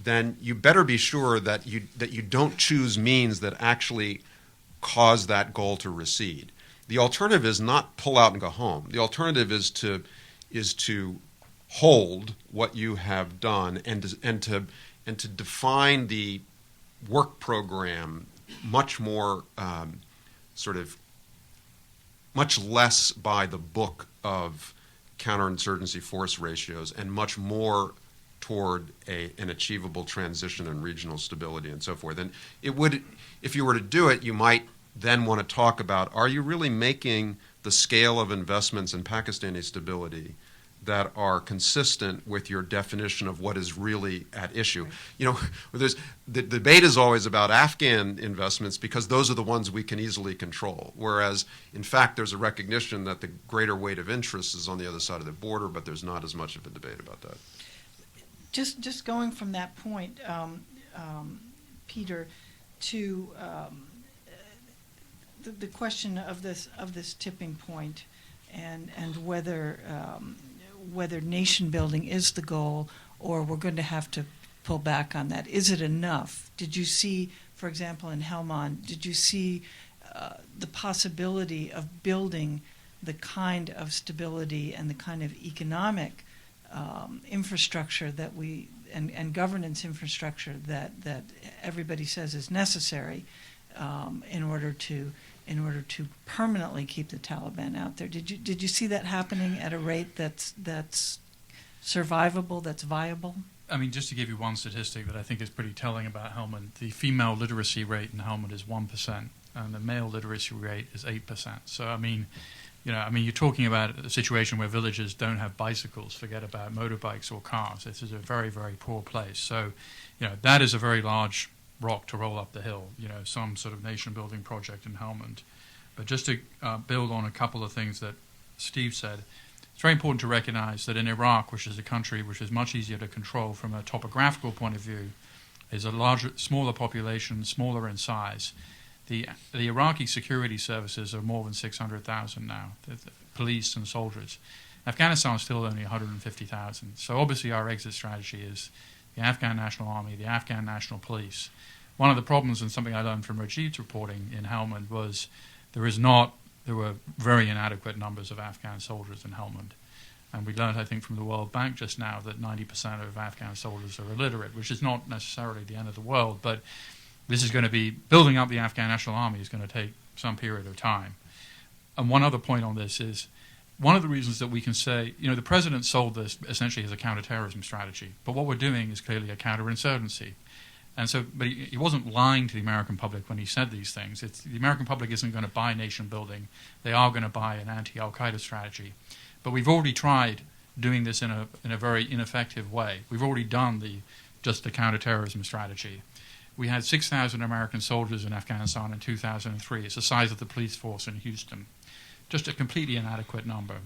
then you better be sure that you don't choose means that actually cause that goal to recede. The alternative is not pull out and go home. The alternative is to hold what you have done and to define the work program much more much less by the book of counterinsurgency force ratios and much more toward an achievable transition and regional stability and so forth. And if you were to do it, you might then want to talk about, are you really making the scale of investments in Pakistani stability that are consistent with your definition of what is really at issue? The debate is always about Afghan investments because those are the ones we can easily control, whereas in fact there's a recognition that the greater weight of interest is on the other side of the border, but there's not as much of a debate about that. Just going from that point, Peter, to the question of this tipping point, and whether nation building is the goal, or we're going to have to pull back on that. Is it enough? Did you see, for example, in Helmand, did you see the possibility of building the kind of stability and the kind of economic infrastructure that and governance infrastructure that everybody says is necessary in order to permanently keep the Taliban out there? Did you see that happening at a rate that's survivable, that's viable? I mean, just to give you one statistic that I think is pretty telling about Helmand, the female literacy rate in Helmand is 1%, and the male literacy rate is 8%. So, you're talking about a situation where villagers don't have bicycles, forget about motorbikes or cars. This is a very, very poor place. So, that is a very large rock to roll up the hill, some sort of nation-building project in Helmand. But just to build on a couple of things that Steve said, it's very important to recognize that in Iraq, which is a country which is much easier to control from a topographical point of view, is a smaller population, smaller in size. The Iraqi security services are more than 600,000 now, the police and soldiers. Afghanistan is still only 150,000. So obviously our exit strategy is the Afghan National Army, the Afghan National Police. One of the problems, and something I learned from Rajiv's reporting in Helmand, was there were very inadequate numbers of Afghan soldiers in Helmand. And we learned, I think, from the World Bank just now that 90% of Afghan soldiers are illiterate, which is not necessarily the end of the world, but this is going to be, building up the Afghan National Army is going to take some period of time. And one other point on this is, one of the reasons that we can say, the president sold this essentially as a counterterrorism strategy, but what we're doing is clearly a counterinsurgency. And so, but he wasn't lying to the American public when he said these things. The American public isn't going to buy nation building. They are going to buy an anti-Al-Qaeda strategy. But we've already tried doing this in a very ineffective way. We've already done just the counterterrorism strategy. We had 6,000 American soldiers in Afghanistan in 2003. It's the size of the police force in Houston. Just a completely inadequate number.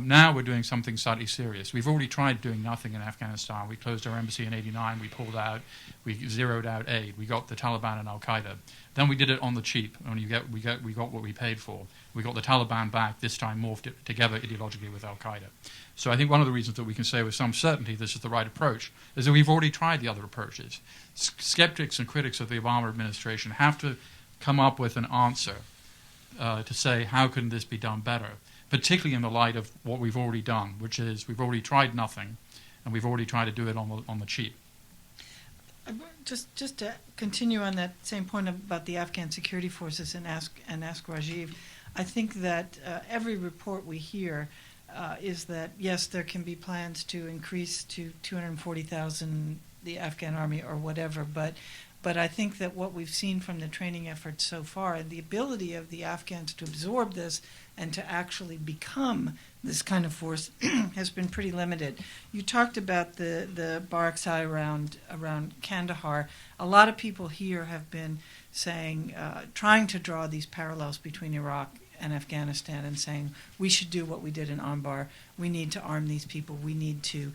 Now we're doing something slightly serious. We've already tried doing nothing in Afghanistan. We closed our embassy in '89. We pulled out. We zeroed out aid. We got the Taliban and Al-Qaeda. Then we did it on the cheap, and we got what we paid for. We got the Taliban back, this time morphed it together ideologically with Al-Qaeda. So I think one of the reasons that we can say with some certainty this is the right approach is that we've already tried the other approaches. Skeptics and critics of the Obama administration have to come up with an answer to say how can this be done better, particularly in the light of what we've already done, which is we've already tried nothing, and we've already tried to do it on the cheap. Just to continue on that same point about the Afghan security forces and ask Rajiv, I think that every report we hear is that, yes, there can be plans to increase to 240,000 the Afghan army or whatever, but I think that what we've seen from the training efforts so far and the ability of the Afghans to absorb this and to actually become this kind of force has been pretty limited. You talked about the Barakzai around Kandahar. A lot of people here have been saying, trying to draw these parallels between Iraq and Afghanistan and saying we should do what we did in Anbar. We need to arm these people. We need to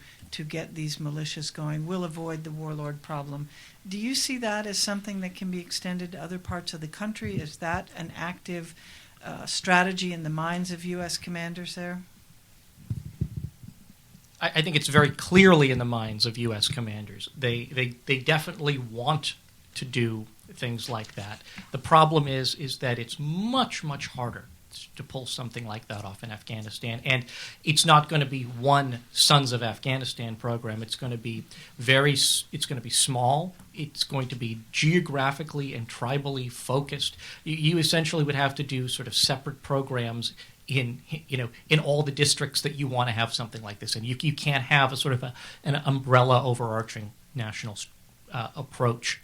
get these militias going. We'll avoid the warlord problem. Do you see that as something that can be extended to other parts of the country? Is that an active strategy in the minds of U.S. commanders there? I think it's very clearly in the minds of U.S. commanders. They definitely want to do things like that. The problem is that it's much, much harder to pull something like that off in Afghanistan. And it's not going to be one Sons of Afghanistan program. It's going to be small. It's going to be geographically and tribally focused. You essentially would have to do sort of separate programs in all the districts that you want to have something like this. And you can't have a sort of an umbrella overarching national approach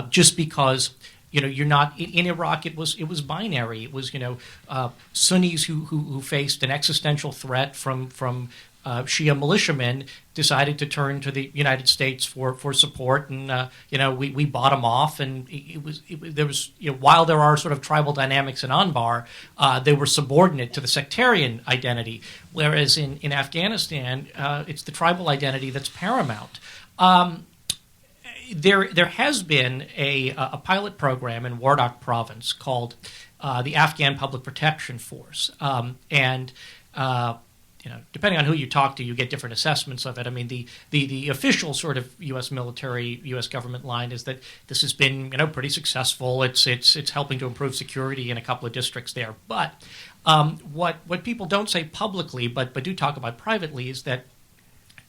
just because you're not in Iraq. It was binary. It was Sunnis who faced an existential threat from Shia militiamen decided to turn to the United States for support, and we bought them off. And there was while there are sort of tribal dynamics in Anbar, they were subordinate to the sectarian identity, whereas in Afghanistan it's the tribal identity that's paramount. There has been a pilot program in Wardak province called the Afghan Public Protection Force, and depending on who you talk to, you get different assessments of it. I mean, the official sort of U.S. military, U.S. government line is that this has been pretty successful. It's helping to improve security in a couple of districts there. But what people don't say publicly, but do talk about privately, is that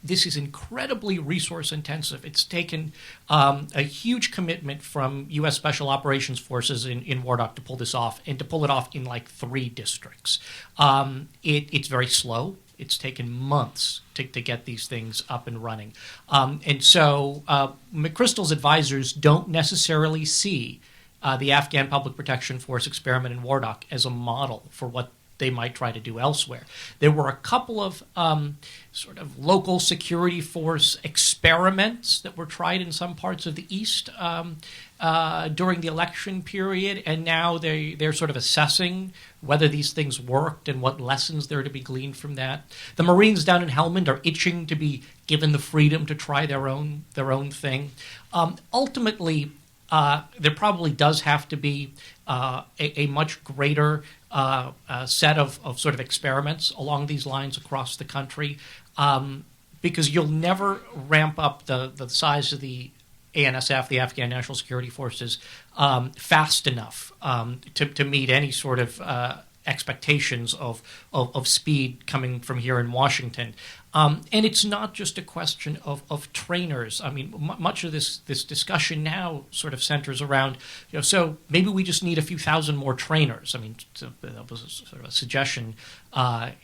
this is incredibly resource intensive. It's taken a huge commitment from U.S. Special Operations Forces in Wardak to pull this off, and to pull it off in like 3 districts. It's very slow. It's taken months to get these things up and running. And so McChrystal's advisors don't necessarily see the Afghan Public Protection Force experiment in Wardak as a model for what they might try to do elsewhere. There were a couple of sort of local security force experiments that were tried in some parts of the East during the election period, and now they're sort of assessing whether these things worked and what lessons there are to be gleaned from that. The Marines down in Helmand are itching to be given the freedom to try their own thing. Ultimately, there probably does have to be a much greater set of sort of experiments along these lines across the country, because you'll never ramp up the size of the ANSF, the Afghan National Security Forces, fast enough to meet any sort of expectations of speed coming from here in Washington. And it's not just a question of trainers. I mean, much of this discussion now sort of centers around, so maybe we just need a few thousand more trainers. I mean, that was sort of a suggestion,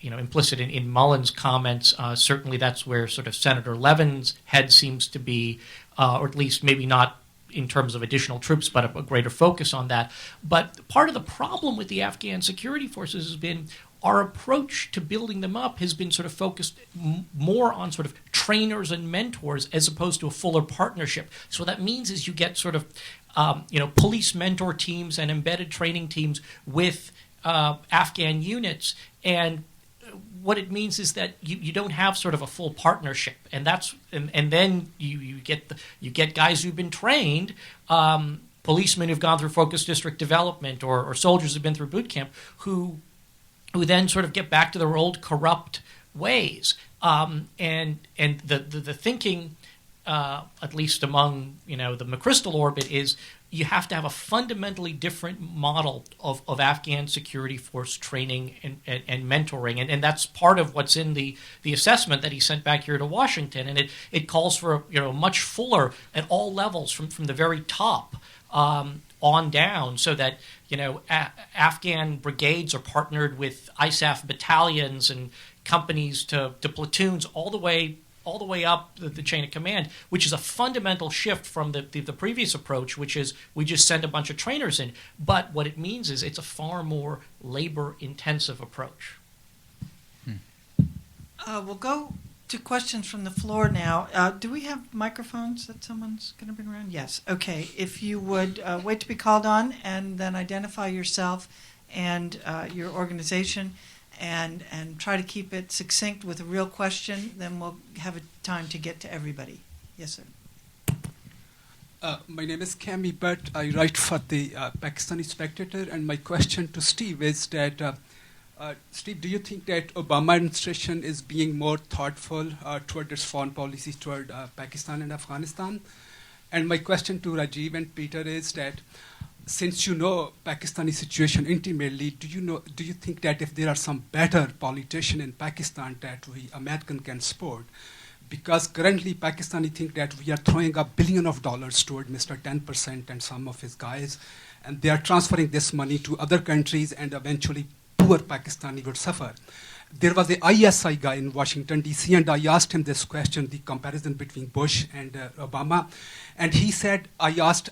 implicit in Mullen's comments. Certainly that's where sort of Senator Levin's head seems to be, or at least maybe not in terms of additional troops, but a greater focus on that. But part of the problem with the Afghan security forces has been our approach to building them up has been sort of focused more on sort of trainers and mentors as opposed to a fuller partnership. So what that means is you get sort of, police mentor teams and embedded training teams with Afghan units, and what it means is that you don't have sort of a full partnership, and then you get guys who've been trained, policemen who've gone through focus district development, or soldiers who've been through boot camp, who then sort of get back to their old corrupt ways, and the thinking, at least among the McChrystal orbit, is you have to have a fundamentally different model of Afghan security force training and mentoring. And that's part of what's in the assessment that he sent back here to Washington. And it calls for much fuller at all levels from the very top on down, so that Afghan brigades are partnered with ISAF battalions and companies to platoons all the way up the chain of command, which is a fundamental shift from the previous approach, which is we just send a bunch of trainers in. But what it means is it's a far more labor-intensive approach. We'll go to questions from the floor now. Do we have microphones that someone's going to bring around? Yes. Okay. If you would wait to be called on and then identify yourself and your organization, and try to keep it succinct with a real question, then we'll have a time to get to everybody. Yes, sir. My name is Cami Butt. I write for the Pakistani Spectator, and my question to Steve is that, Steve, do you think that Obama administration is being more thoughtful toward its foreign policies toward Pakistan and Afghanistan? And my question to Rajiv and Peter is that, since you know Pakistani situation intimately, do you think that if there are some better politician in Pakistan that we American can support? Because currently Pakistani think that we are throwing $1 billion toward Mr. 10% and some of his guys, and they are transferring this money to other countries, and eventually poor Pakistani would suffer. There was a ISI guy in Washington, D.C., and I asked him this question, the comparison between Bush and Obama. And he said, I asked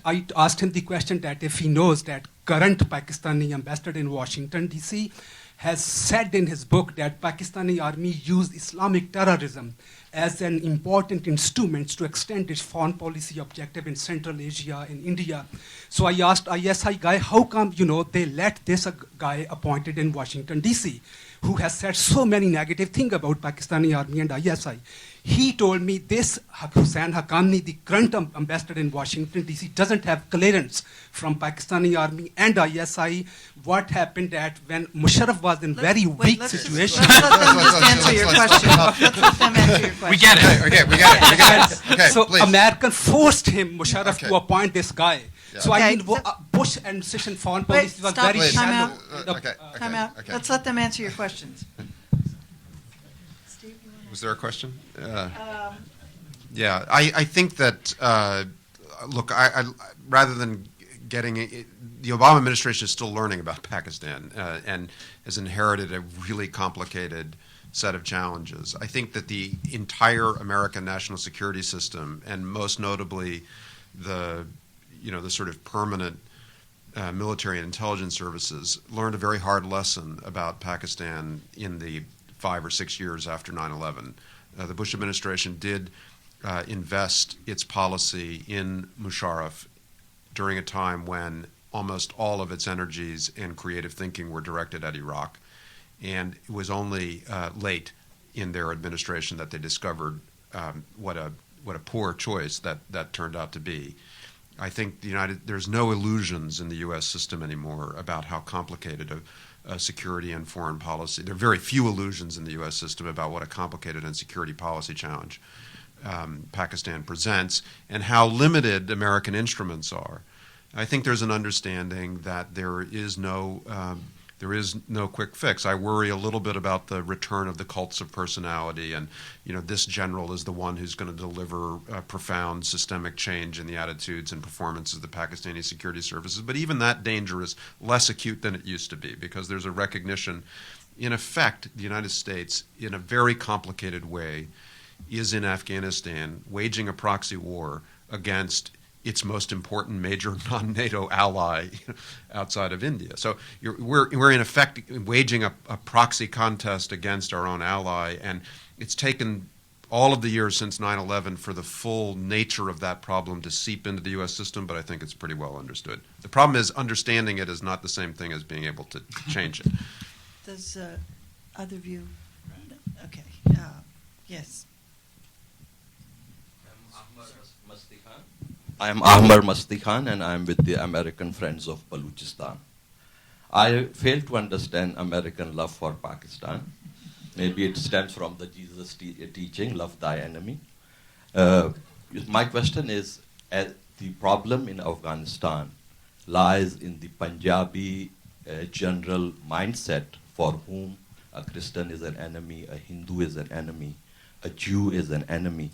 him the question that if he knows that current Pakistani ambassador in Washington, D.C., has said in his book that Pakistani army used Islamic terrorism as an important instrument to extend its foreign policy objective in Central Asia, in India. So I asked ISI guy, how come, they let this guy appointed in Washington, D.C., who has said so many negative things about Pakistani army and ISI. He told me this Hussain Haqqani, the current ambassador in Washington, D.C., doesn't have clearance from Pakistani army and ISI. What happened that when Musharraf was in very weak situation... Let's let them just answer your question. Let's let them answer your question. We get it. Okay, we got it. Okay, so please. American forced Musharraf to appoint this guy. Yeah. So Okay. I mean, Bush administration foreign policy was stop. very Time shallow. out. Time out. Let's let them answer your questions. Was there a question? Yeah, I think that, look, I rather than getting it, the Obama administration is still learning about Pakistan and has inherited a really complicated set of challenges. I think that the entire American national security system, and most notably the sort of permanent military and intelligence services, learned a very hard lesson about Pakistan in the 5 or 6 years after 9/11. The Bush administration did invest its policy in Musharraf during a time when almost all of its energies and creative thinking were directed at Iraq. And it was only late in their administration that they discovered what a poor choice that turned out to be. I think there's no illusions in the U.S. system anymore about how complicated a security and foreign policy. There are very few illusions in the U.S. system about what a complicated and security policy challenge Pakistan presents and how limited American instruments are. I think there's an understanding that there there is no quick fix. I worry a little bit about the return of the cults of personality, and this general is the one who's going to deliver profound systemic change in the attitudes and performance of the Pakistani security services. But even that danger is less acute than it used to be, because there's a recognition, in effect, the United States, in a very complicated way, is in Afghanistan waging a proxy war against its most important major non-NATO ally outside of India. So we're in effect waging a proxy contest against our own ally, and it's taken all of the years since 9/11 for the full nature of that problem to seep into the U.S. system, but I think it's pretty well understood. The problem is understanding it is not the same thing as being able to change it. Does other of you? Okay. Yes. I am Ahmad Masti Khan, and I am with the American Friends of Balochistan. I fail to understand American love for Pakistan. Maybe it stems from the Jesus teaching, love thy enemy. My question is, the problem in Afghanistan lies in the Punjabi general mindset, for whom a Christian is an enemy, a Hindu is an enemy, a Jew is an enemy.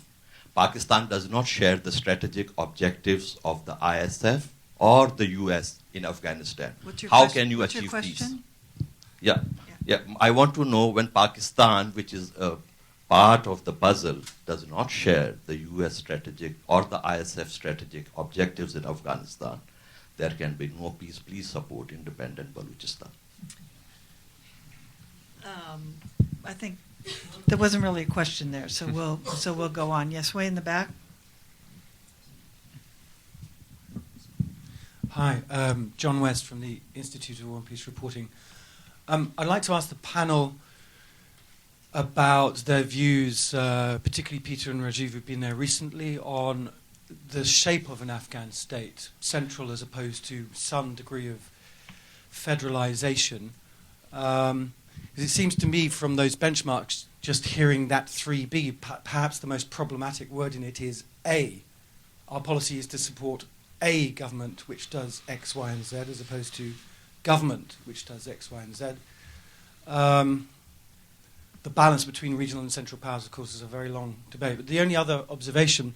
Pakistan does not share the strategic objectives of the ISF or the US in Afghanistan. How can you achieve peace? Yeah. I want to know, when Pakistan, which is a part of the puzzle, does not share the US strategic or the ISF strategic objectives in Afghanistan, there can be no peace. Please support independent Balochistan. I think there wasn't really a question there, so we'll go on. Yes, way in the back. Hi, John West from the Institute of War and Peace Reporting. I'd like to ask the panel about their views, particularly Peter and Rajiv, who've been there recently, on the shape of an Afghan state, central as opposed to some degree of federalization. It seems to me from those benchmarks, just hearing that 3B, perhaps the most problematic word in it is A. Our policy is to support a government which does X, Y, and Z, as opposed to government which does X, Y, and Z. The balance between regional and central powers, of course, is a very long debate. But the only other observation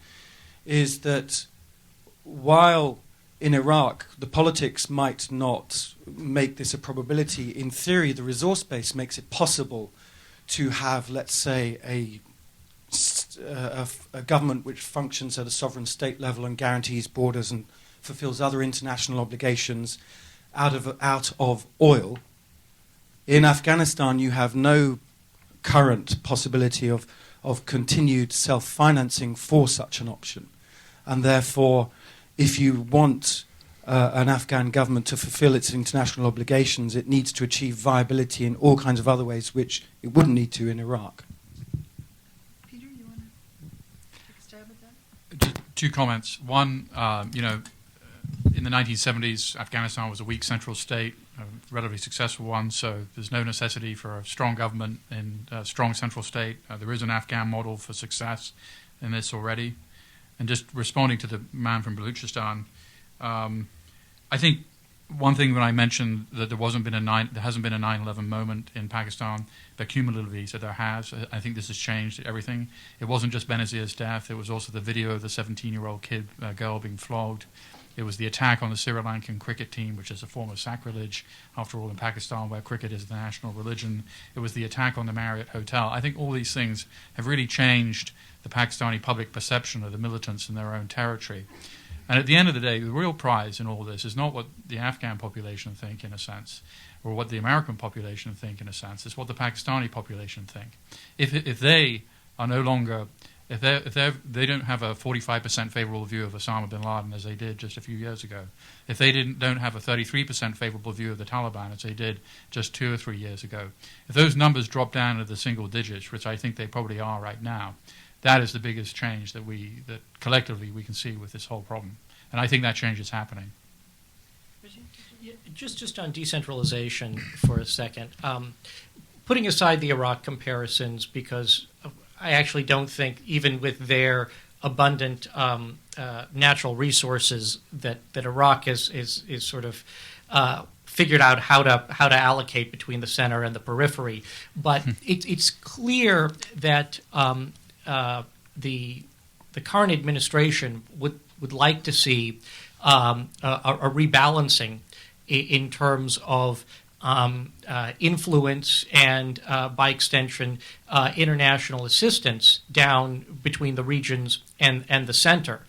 is that while in Iraq the politics might not make this a probability, in theory the resource base makes it possible to have, let's say, a government which functions at a sovereign state level and guarantees borders and fulfills other international obligations out of oil. In Afghanistan, you have no current possibility of continued self-financing for such an option. And therefore, if you want an Afghan government to fulfill its international obligations, it needs to achieve viability in all kinds of other ways, which it wouldn't need to in Iraq. Peter, you want to take a stab at that? Two comments. One, in the 1970s, Afghanistan was a weak central state, a relatively successful one, so there's no necessity for a strong government and a strong central state. There is an Afghan model for success in this already. And just responding to the man from Balochistan, I think one thing when I mentioned that there hasn't been a 9/11 moment in Pakistan, but cumulatively that there has. I think this has changed everything. It wasn't just Benazir's death; it was also the video of the 17-year-old girl being flogged. It was the attack on the Sri Lankan cricket team, which is a form of sacrilege, after all, in Pakistan, where cricket is the national religion. It was the attack on the Marriott Hotel. I think all these things have really changed the Pakistani public perception of the militants in their own territory. And at the end of the day, the real prize in all this is not what the Afghan population think, in a sense, or what the American population think, in a sense. It's what the Pakistani population think. If they are no longer, if they don't have a 45% favorable view of Osama bin Laden as they did just a few years ago, if they don't have a 33% favorable view of the Taliban as they did just 2 or 3 years ago, if those numbers drop down to the single digits, which I think they probably are right now, that is the biggest change that collectively we can see with this whole problem. And I think that change is happening. Yeah, just on decentralization for a second. Putting aside the Iraq comparisons, because I actually don't think, even with their abundant natural resources, that Iraq is sort of figured out how to allocate between the center and the periphery. But it's clear that the current administration would like to see a rebalancing in terms of influence and, by extension, international assistance down between the regions and the center.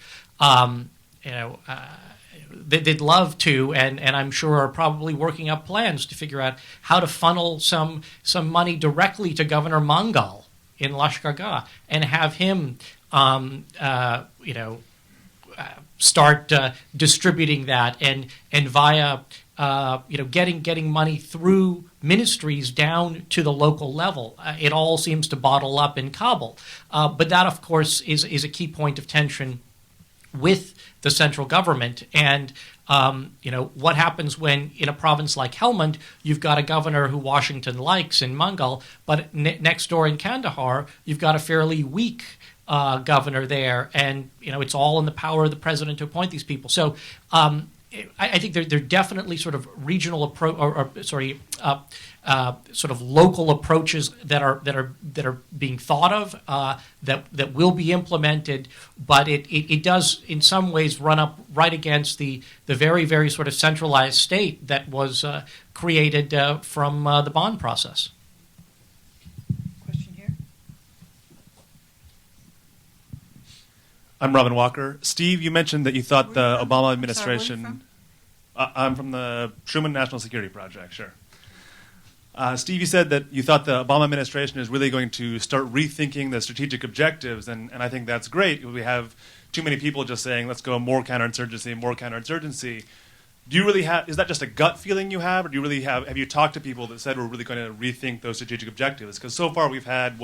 They'd love to, and I'm sure are probably working up plans to figure out how to funnel some money directly to Governor Mangal in Lashkar and have him, start distributing that and via getting money through ministries down to the local level. It all seems to bottle up in Kabul, but that, of course, is a key point of tension with the central government. And what happens when in a province like Helmand you've got a governor who Washington likes in Mangal, but next door in Kandahar you've got a fairly weak governor there, and it's all in the power of the president to appoint these people. So I think they're definitely sort of regional sort of local approaches that are being thought of, that will be implemented, but it does in some ways run up right against the very, very sort of centralized state that was created from the Bonn process. Question here. I'm Robin Walker. Steve, you mentioned that you thought the Obama administration... Sorry, where are you from? I'm from the Truman National Security Project, sure. Steve, you said that you thought the Obama administration is really going to start rethinking the strategic objectives, and I think that's great. We have too many people just saying, let's go more counterinsurgency, more counterinsurgency. Do you really have, is that just a gut feeling you have, or do you really have you talked to people that said we're really going to rethink those strategic objectives? Because so far we've had,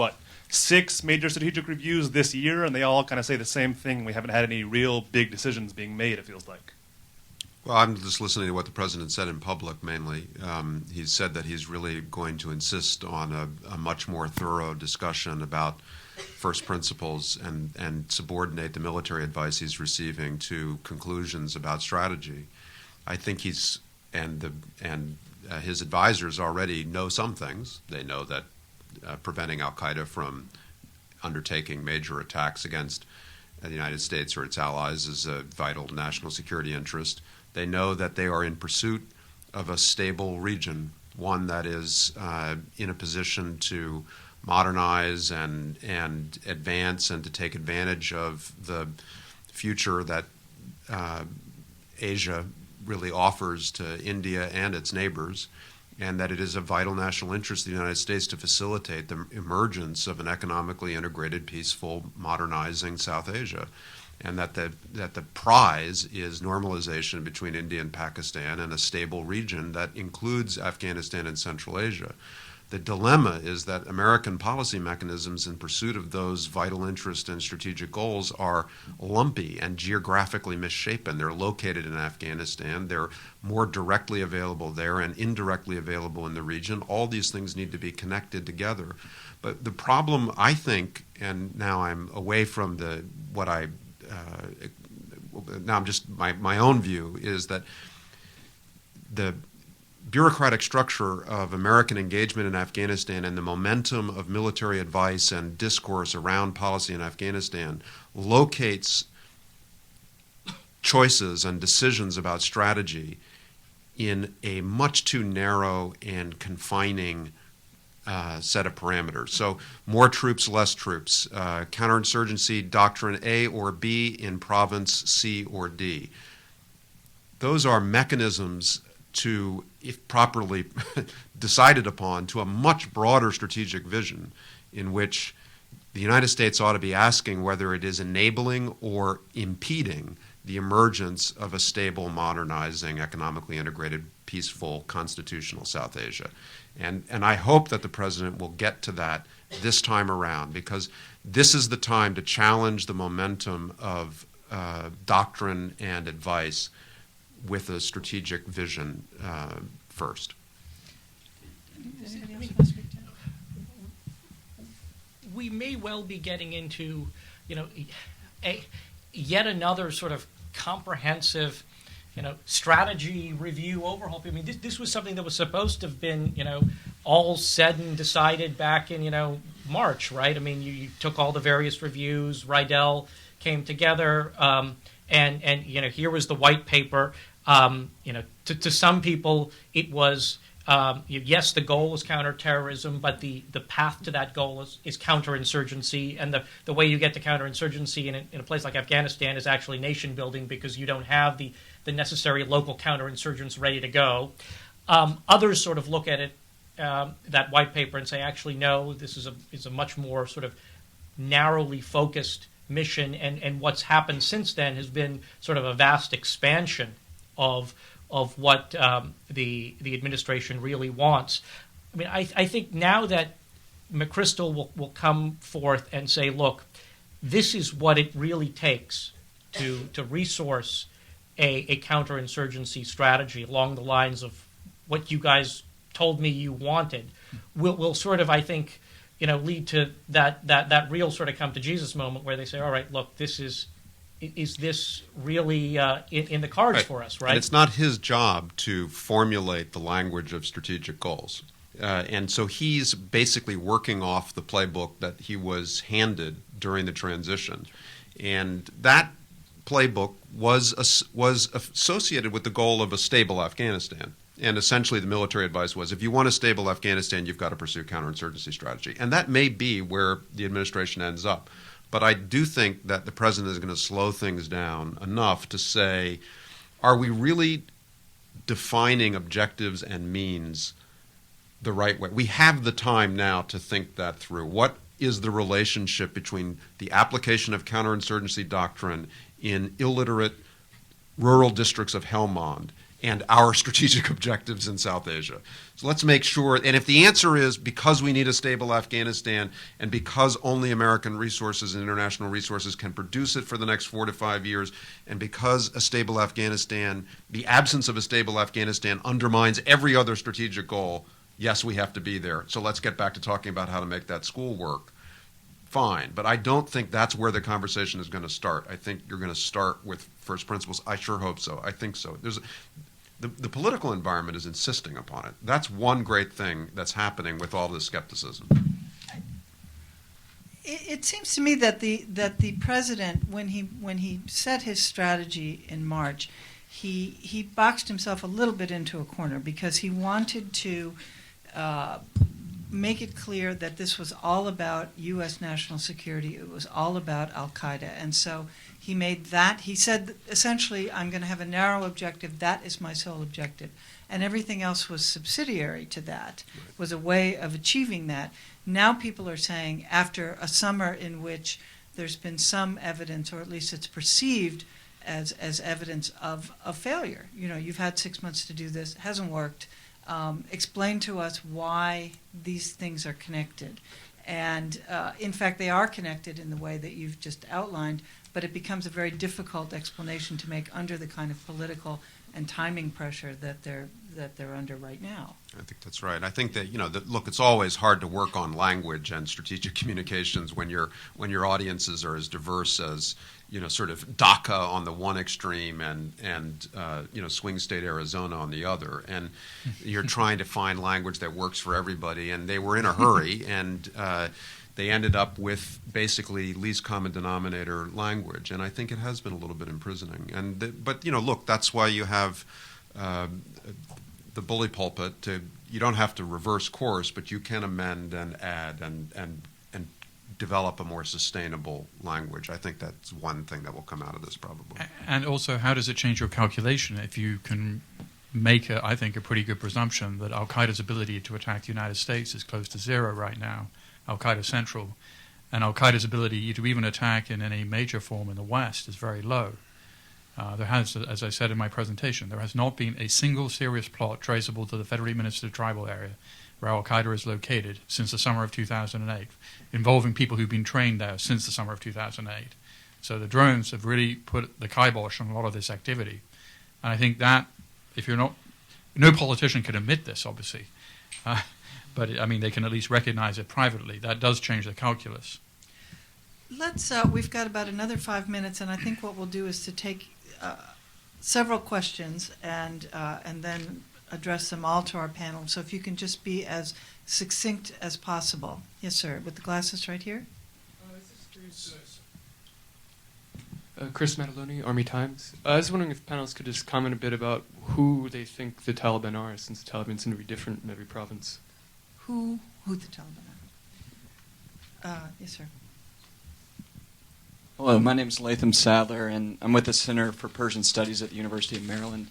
6 major strategic reviews this year, and they all kind of say the same thing. We haven't had any real big decisions being made, it feels like. Well, I'm just listening to what the president said in public, mainly. He said that he's really going to insist on a much more thorough discussion about first principles and subordinate the military advice he's receiving to conclusions about strategy. I think his advisors already know some things. They know that preventing al-Qaeda from undertaking major attacks against the United States or its allies is a vital national security interest. They know that they are in pursuit of a stable region, one that is in a position to modernize and advance and to take advantage of the future that Asia really offers to India and its neighbors, and that it is a vital national interest of the United States to facilitate the emergence of an economically integrated, peaceful, modernizing South Asia. And that the prize is normalization between India and Pakistan and a stable region that includes Afghanistan and Central Asia. The dilemma is that American policy mechanisms in pursuit of those vital interest and strategic goals are lumpy and geographically misshapen. They're located in Afghanistan. They're more directly available there and indirectly available in the region. All these things need to be connected together. But the problem, I think, and now I'm away from now I'm just my own view, is that the bureaucratic structure of American engagement in Afghanistan and the momentum of military advice and discourse around policy in Afghanistan locates choices and decisions about strategy in a much too narrow and confining set of parameters. So more troops, less troops, counterinsurgency doctrine A or B in province C or D. Those are mechanisms to, if properly decided upon, to a much broader strategic vision in which the United States ought to be asking whether it is enabling or impeding the emergence of a stable, modernizing, economically integrated, peaceful, constitutional South Asia. And I hope that the president will get to that this time around, because this is the time to challenge the momentum of doctrine and advice with a strategic vision first. We may well be getting into, yet another sort of comprehensive strategy review overhaul. I mean, this was something that was supposed to have been, all said and decided back in, March, right? I mean, you took all the various reviews, Rydell came together, and here was the white paper. To some people, it was, yes, the goal was counterterrorism, but the path to that goal is counterinsurgency. And the way you get to counterinsurgency in a place like Afghanistan is actually nation building, because you don't have the necessary local counterinsurgents ready to go. Others sort of look at it, that white paper, and say, actually, no, this is a much more sort of narrowly focused mission, and what's happened since then has been sort of a vast expansion of what the administration really wants. I mean, I think now that McChrystal will come forth and say, look, this is what it really takes to resource a counterinsurgency strategy along the lines of what you guys told me you wanted, will sort of, I think, lead to that real sort of come to Jesus moment where they say, all right, look, is this really in the cards for us, right? And it's not his job to formulate the language of strategic goals. And so he's basically working off the playbook that he was handed during the transition. And that playbook was associated with the goal of a stable Afghanistan. And essentially the military advice was, if you want a stable Afghanistan, you've got to pursue counterinsurgency strategy. And that may be where the administration ends up. But I do think that the president is going to slow things down enough to say, are we really defining objectives and means the right way? We have the time now to think that through. What is the relationship between the application of counterinsurgency doctrine in illiterate rural districts of Helmand and our strategic objectives in South Asia? So let's make sure, and if the answer is because we need a stable Afghanistan and because only American resources and international resources can produce it for the next 4 to 5 years, and because a stable Afghanistan, the absence of a stable Afghanistan undermines every other strategic goal, yes, we have to be there. So let's get back to talking about how to make that school work. Fine, but I don't think that's where the conversation is going to start. I think you're going to start with first principles. I sure hope so. I think so. The political environment is insisting upon it. That's one great thing that's happening with all this skepticism. It seems to me that the president, when he set his strategy in March, he boxed himself a little bit into a corner because he wanted to make it clear that this was all about U.S. national security. It was all about al-Qaeda. And so he made that, he said, essentially, I'm going to have a narrow objective. That is my sole objective. And everything else was subsidiary to that, was a way of achieving that. Now people are saying, after a summer in which there's been some evidence, or at least it's perceived as evidence of a failure. You've had 6 months to do this. It hasn't worked. Explain to us why these things are connected. And in fact, they are connected in the way that you've just outlined, but it becomes a very difficult explanation to make under the kind of political and timing pressure that they're under right now. I think that's right. I think that look, it's always hard to work on language and strategic communications when your audiences are as diverse as sort of Dhaka on the one extreme and swing state Arizona on the other, and you're trying to find language that works for everybody. And they were in a hurry, and they ended up with basically least common denominator language, and I think it has been a little bit imprisoning. But look, that's why you have the bully pulpit. You don't have to reverse course, but you can amend and add and develop a more sustainable language. I think that's one thing that will come out of this probably. And also, how does it change your calculation if you can make, I think, a pretty good presumption that al-Qaeda's ability to attack the United States is close to zero right now, al-Qaeda Central, and al-Qaeda's ability to even attack in any major form in the West is very low. There has, as I said in my presentation, there has not been a single serious plot traceable to the federally administered tribal area where al-Qaeda is located since the summer of 2008, involving people who've been trained there since the summer of 2008. So the drones have really put the kibosh on a lot of this activity. And I think that, if you're not, no politician can admit this, obviously, but I mean, they can at least recognize it privately. That does change the calculus. We've got about another 5 minutes, and I think what we'll do is to take several questions and then address them all to our panel. So if you can just be as succinct as possible. Yes, sir. With the glasses right here. Chris Mataloni, Army Times. I was wondering if panelists could just comment a bit about who they think the Taliban are, since the Taliban seem to be different in every province. Who the Taliban are? Yes, sir. Hello, my name is Latham Sadler, and I'm with the Center for Persian Studies at the University of Maryland.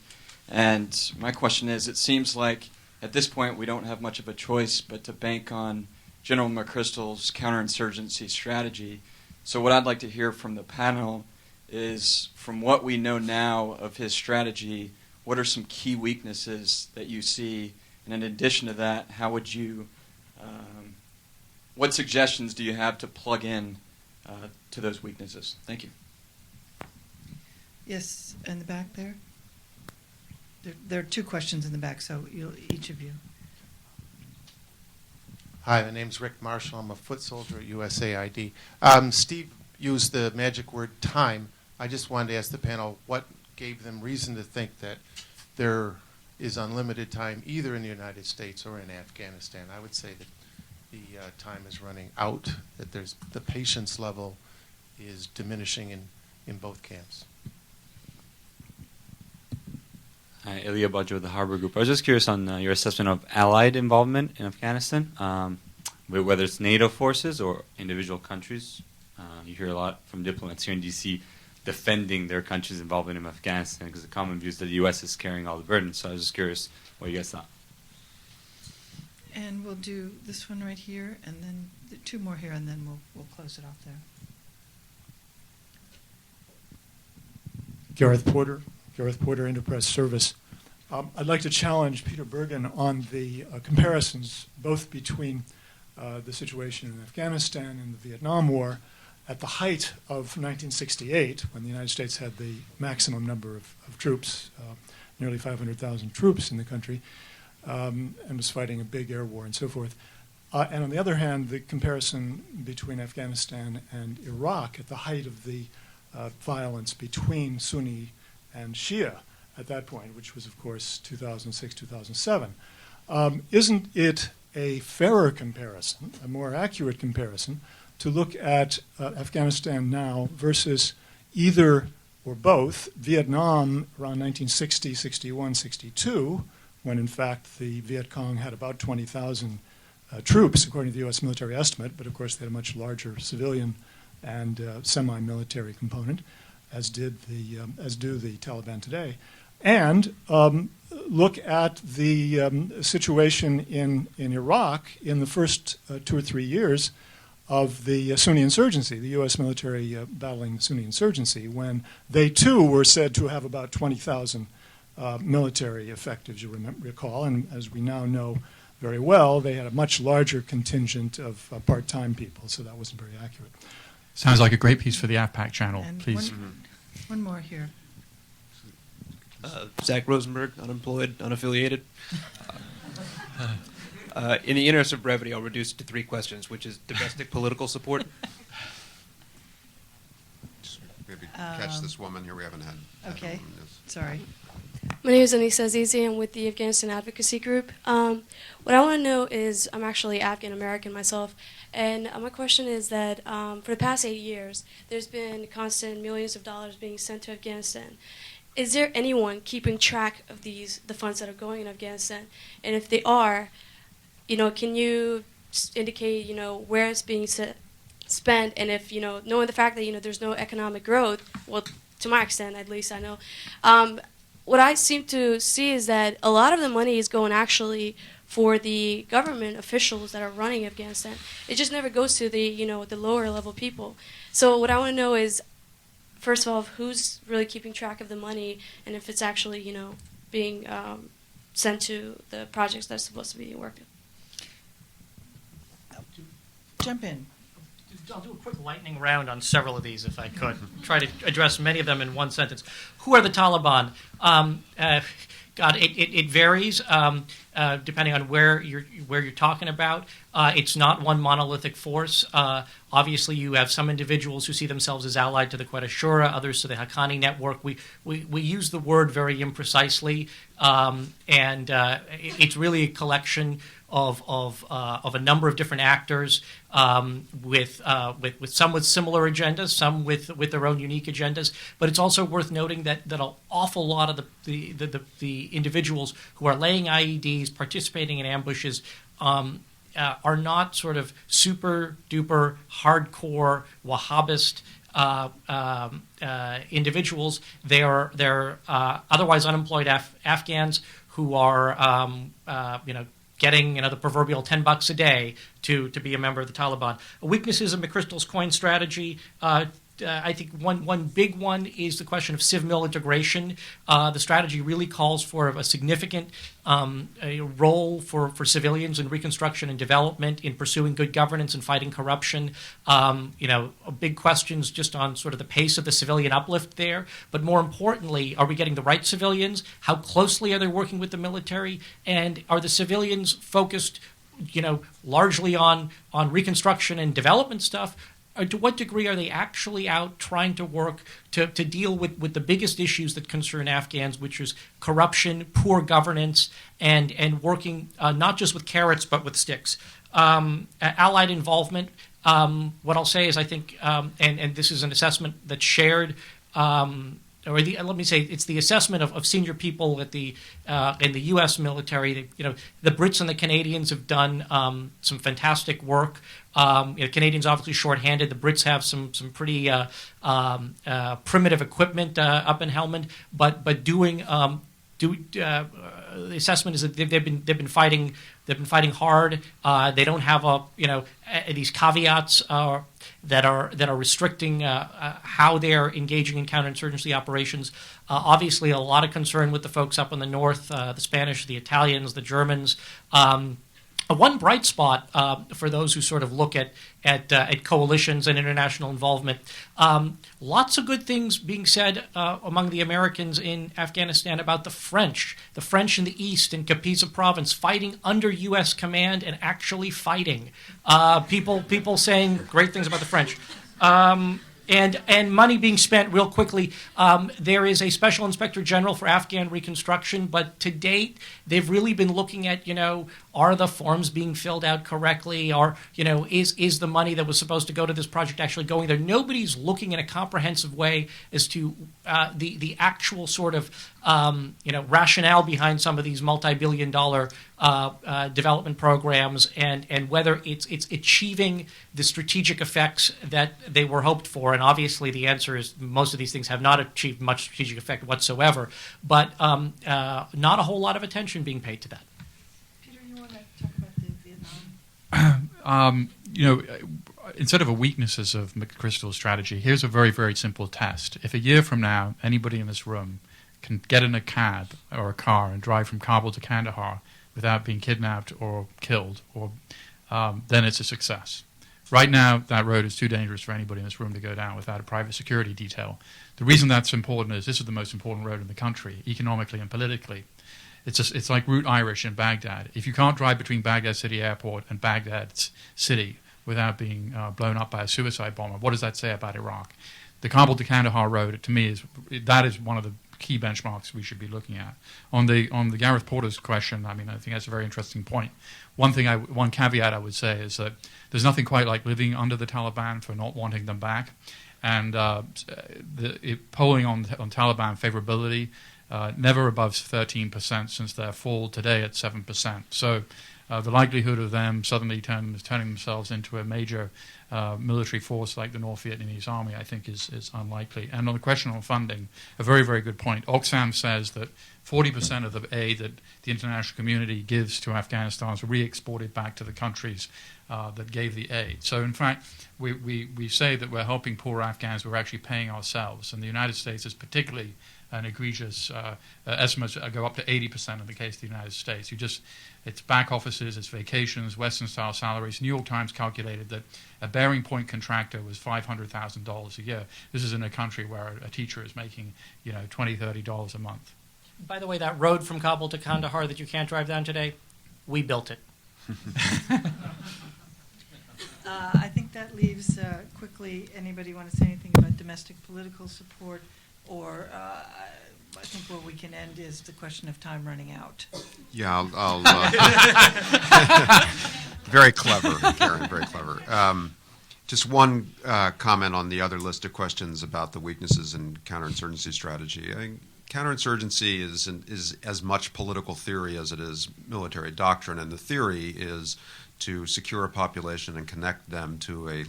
And my question is, it seems like at this point we don't have much of a choice but to bank on General McChrystal's counterinsurgency strategy. So what I'd like to hear from the panel is, from what we know now of his strategy, what are some key weaknesses that you see? And in addition to that, how would you, what suggestions do you have to plug in to those weaknesses? Thank you. Yes, in the back there. There are two questions in the back, so each of you. Hi, my name's Rick Marshall. I'm a foot soldier at USAID. Steve used the magic word time. I just wanted to ask the panel what gave them reason to think that there is unlimited time either in the United States or in Afghanistan. I would say that the time is running out, that there's the patience level is diminishing in both camps. Hi, Ilya Badjo with the Harbor Group. I was just curious on your assessment of Allied involvement in Afghanistan, whether it's NATO forces or individual countries. You hear a lot from diplomats here in D.C. defending their country's involvement in Afghanistan because the common view is that the U.S. is carrying all the burden. So I was just curious what you guys thought. And we'll do this one right here, and then two more here, and then we'll close it off there. Gareth Porter, Enterprise Service. I'd like to challenge Peter Bergen on the comparisons both between the situation in Afghanistan and the Vietnam War at the height of 1968, when the United States had the maximum number of troops, nearly 500,000 troops in the country, and was fighting a big air war and so forth. And on the other hand, the comparison between Afghanistan and Iraq at the height of the violence between Sunni and Shia at that point, which was, of course, 2006, 2007. Isn't it a fairer comparison, a more accurate comparison, to look at Afghanistan now versus either or both Vietnam around 1960, 61, 62, when in fact the Viet Cong had about 20,000 troops, according to the U.S. military estimate, but of course they had a much larger civilian and semi-military component, as do the Taliban today, and look at the situation in Iraq in the first 2 or 3 years of the Sunni insurgency, the U.S. military battling the Sunni insurgency, when they too were said to have about 20,000 military effectives, you recall, and as we now know very well, they had a much larger contingent of part-time people, so that wasn't very accurate. Sounds like a great piece for the AFPAK channel, And please. One more here. Zach Rosenberg, unemployed, unaffiliated. In the interest of brevity, I'll reduce it to 3 questions, which is domestic political support. Just maybe catch this woman here. We haven't had. Okay, sorry. My name is Anissa Azizi. I'm with the Afghanistan Advocacy Group. What I want to know is, I'm actually Afghan American myself, and my question is that for the past 8 years, there's been constant millions of dollars being sent to Afghanistan. Is there anyone keeping track of the funds that are going in Afghanistan? And if they are, can you indicate, where it's being spent? And if, knowing the fact that, there's no economic growth, well, to my extent, at least I know, what I seem to see is that a lot of the money is going actually for the government officials that are running Afghanistan. It just never goes to the, the lower level people. So what I want to know is, first of all, who's really keeping track of the money, and if it's actually, being sent to the projects that's supposed to be working. Jump in. I'll do a quick lightning round on several of these, if I could. Try to address many of them in one sentence. Who are the Taliban? God, it varies depending on where you're talking about. It's not one monolithic force. Obviously, you have some individuals who see themselves as allied to the Quetta Shura, others to the Haqqani network. We use the word very imprecisely, and it's really a collection of a number of different actors with some with similar agendas, some with their own unique agendas. But it's also worth noting that an awful lot of the individuals who are laying IEDs, participating in ambushes, are not sort of super duper hardcore Wahhabist individuals. They're otherwise unemployed Afghans who are getting the proverbial $10 a day to be a member of the Taliban. Weaknesses of McChrystal's coin strategy. I think one big one is the question of civ-mil integration. The strategy really calls for a significant role for civilians in reconstruction and development, in pursuing good governance and fighting corruption. Big questions just on sort of the pace of the civilian uplift there. But more importantly, are we getting the right civilians? How closely are they working with the military? And are the civilians focused, largely on reconstruction and development stuff? Or to what degree are they actually out trying to work to deal with the biggest issues that concern Afghans, which is corruption, poor governance, and working not just with carrots but with sticks? Allied involvement. What I'll say is I think, and this is an assessment that's shared, let me say it's the assessment of senior people at in the U.S. military. The Brits and the Canadians have done some fantastic work. Canadians obviously shorthanded. The Brits have some pretty primitive equipment up in Helmand, but the assessment is that they've been fighting hard. They don't have these caveats that are restricting how they're engaging in counterinsurgency operations. Obviously, a lot of concern with the folks up in the north, the Spanish, the Italians, the Germans. One bright spot for those who sort of look at coalitions and international involvement. Lots of good things being said among the Americans in Afghanistan about the French in the east in Kapisa province, fighting under U.S. command and actually fighting. People saying great things about the French. And money being spent real quickly. There is a special inspector general for Afghan reconstruction, but to date, they've really been looking at, are the forms being filled out correctly? Or, is the money that was supposed to go to this project actually going there? Nobody's looking in a comprehensive way as to the actual sort of, rationale behind some of these multi-billion-dollar development programs and whether it's achieving the strategic effects that they were hoped for. And obviously the answer is most of these things have not achieved much strategic effect whatsoever, but not a whole lot of attention being paid to that. Peter, you want to talk about the Vietnam? Instead of the weaknesses of McChrystal's strategy, here's a very, very simple test. If a year from now, anybody in this room can get in a cab or a car and drive from Kabul to Kandahar without being kidnapped or killed, then it's a success. Right now, that road is too dangerous for anybody in this room to go down without a private security detail. The reason that's important is this is the most important road in the country, economically and politically. It's like Route Irish in Baghdad. If you can't drive between Baghdad City Airport and Baghdad City without being blown up by a suicide bomber, what does that say about Iraq? The Kabul to Kandahar road, to me, is one of the key benchmarks we should be looking at. On the Gareth Porter's question, I think that's a very interesting point. One caveat I would say is that there's nothing quite like living under the Taliban for not wanting them back, and polling on Taliban favorability never above 13% since their fall. Today at 7%. So the likelihood of them suddenly turning themselves into a major military force like the North Vietnamese army, I think, is unlikely. And on the question on funding, a very, very good point. Oxfam says that 40% of the aid that the international community gives to Afghanistan is re-exported back to the countries that gave the aid. So, in fact, we say that we're helping poor Afghans, we're actually paying ourselves. And the United States is particularly an egregious estimates go up to 80% in the case of the United States. It's back offices, it's vacations, Western-style salaries. New York Times calculated that a bearing point contractor was $500,000 a year. This is in a country where a teacher is making, $20, $30 a month. By the way, that road from Kabul to Kandahar that you can't drive down today, we built it. I think that leaves quickly. Anybody want to say anything about domestic political support, or I think where we can end is the question of time running out. Yeah, I'll very clever, Karen, very clever. Just one comment on the other list of questions about the weaknesses in counterinsurgency strategy. I think counterinsurgency is as much political theory as it is military doctrine, and the theory is to secure a population and connect them to a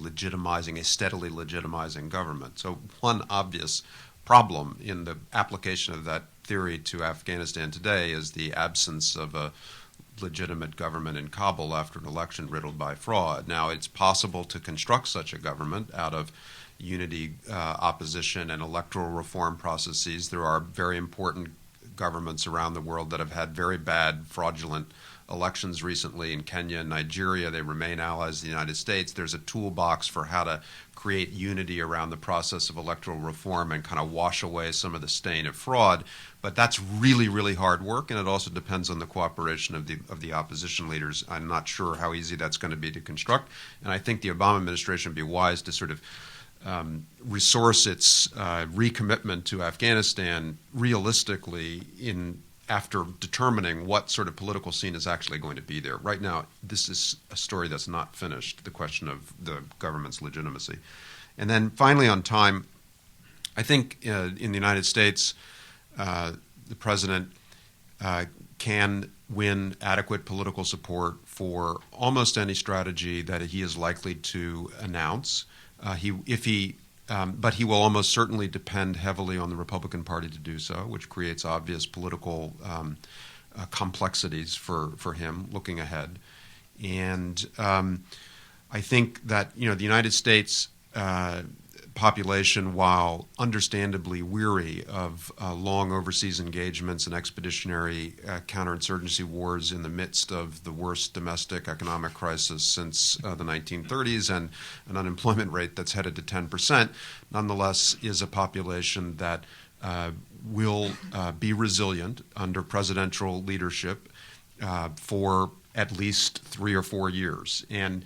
steadily legitimizing government. So one obvious problem in the application of that theory to Afghanistan today is the absence of a legitimate government in Kabul after an election riddled by fraud. Now, it's possible to construct such a government out of unity, opposition, and electoral reform processes. There are very important governments around the world that have had very bad, fraudulent elections recently in Kenya and Nigeria. They remain allies of the United States. There's a toolbox for how to create unity around the process of electoral reform and kind of wash away some of the stain of fraud. But that's really, really hard work, and it also depends on the cooperation of the opposition leaders. I'm not sure how easy that's going to be to construct, and I think the Obama administration would be wise to sort of resource its recommitment to Afghanistan realistically after determining what sort of political scene is actually going to be there. Right now, this is a story that's not finished, the question of the government's legitimacy. And then finally on time, I think in the United States, the president can win adequate political support for almost any strategy that he is likely to announce. But he will almost certainly depend heavily on the Republican Party to do so, which creates obvious political complexities for him looking ahead. And I think that the United States population, while understandably weary of long overseas engagements and expeditionary counterinsurgency wars in the midst of the worst domestic economic crisis since the 1930s and an unemployment rate that's headed to 10%, nonetheless is a population that will be resilient under presidential leadership for at least 3 or 4 years. And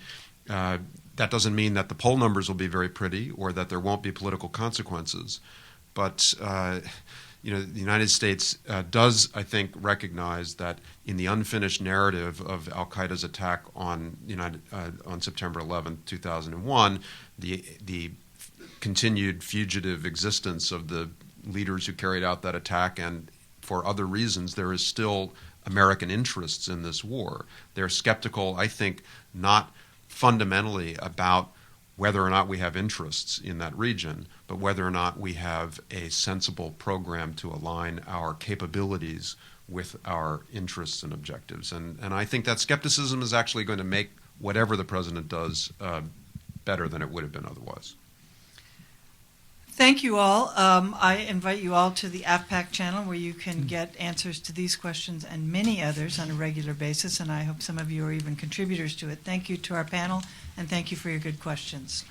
that doesn't mean that the poll numbers will be very pretty or that there won't be political consequences. But the United States does, I think, recognize that in the unfinished narrative of al-Qaeda's attack on September 11, 2001, the continued fugitive existence of the leaders who carried out that attack, and for other reasons, there is still American interests in this war. They're skeptical, I think, not fundamentally about whether or not we have interests in that region, but whether or not we have a sensible program to align our capabilities with our interests and objectives. And I think that skepticism is actually going to make whatever the president does better than it would have been otherwise. Thank you all. I invite you all to the AFPAK channel where you can get answers to these questions and many others on a regular basis, and I hope some of you are even contributors to it. Thank you to our panel, and thank you for your good questions.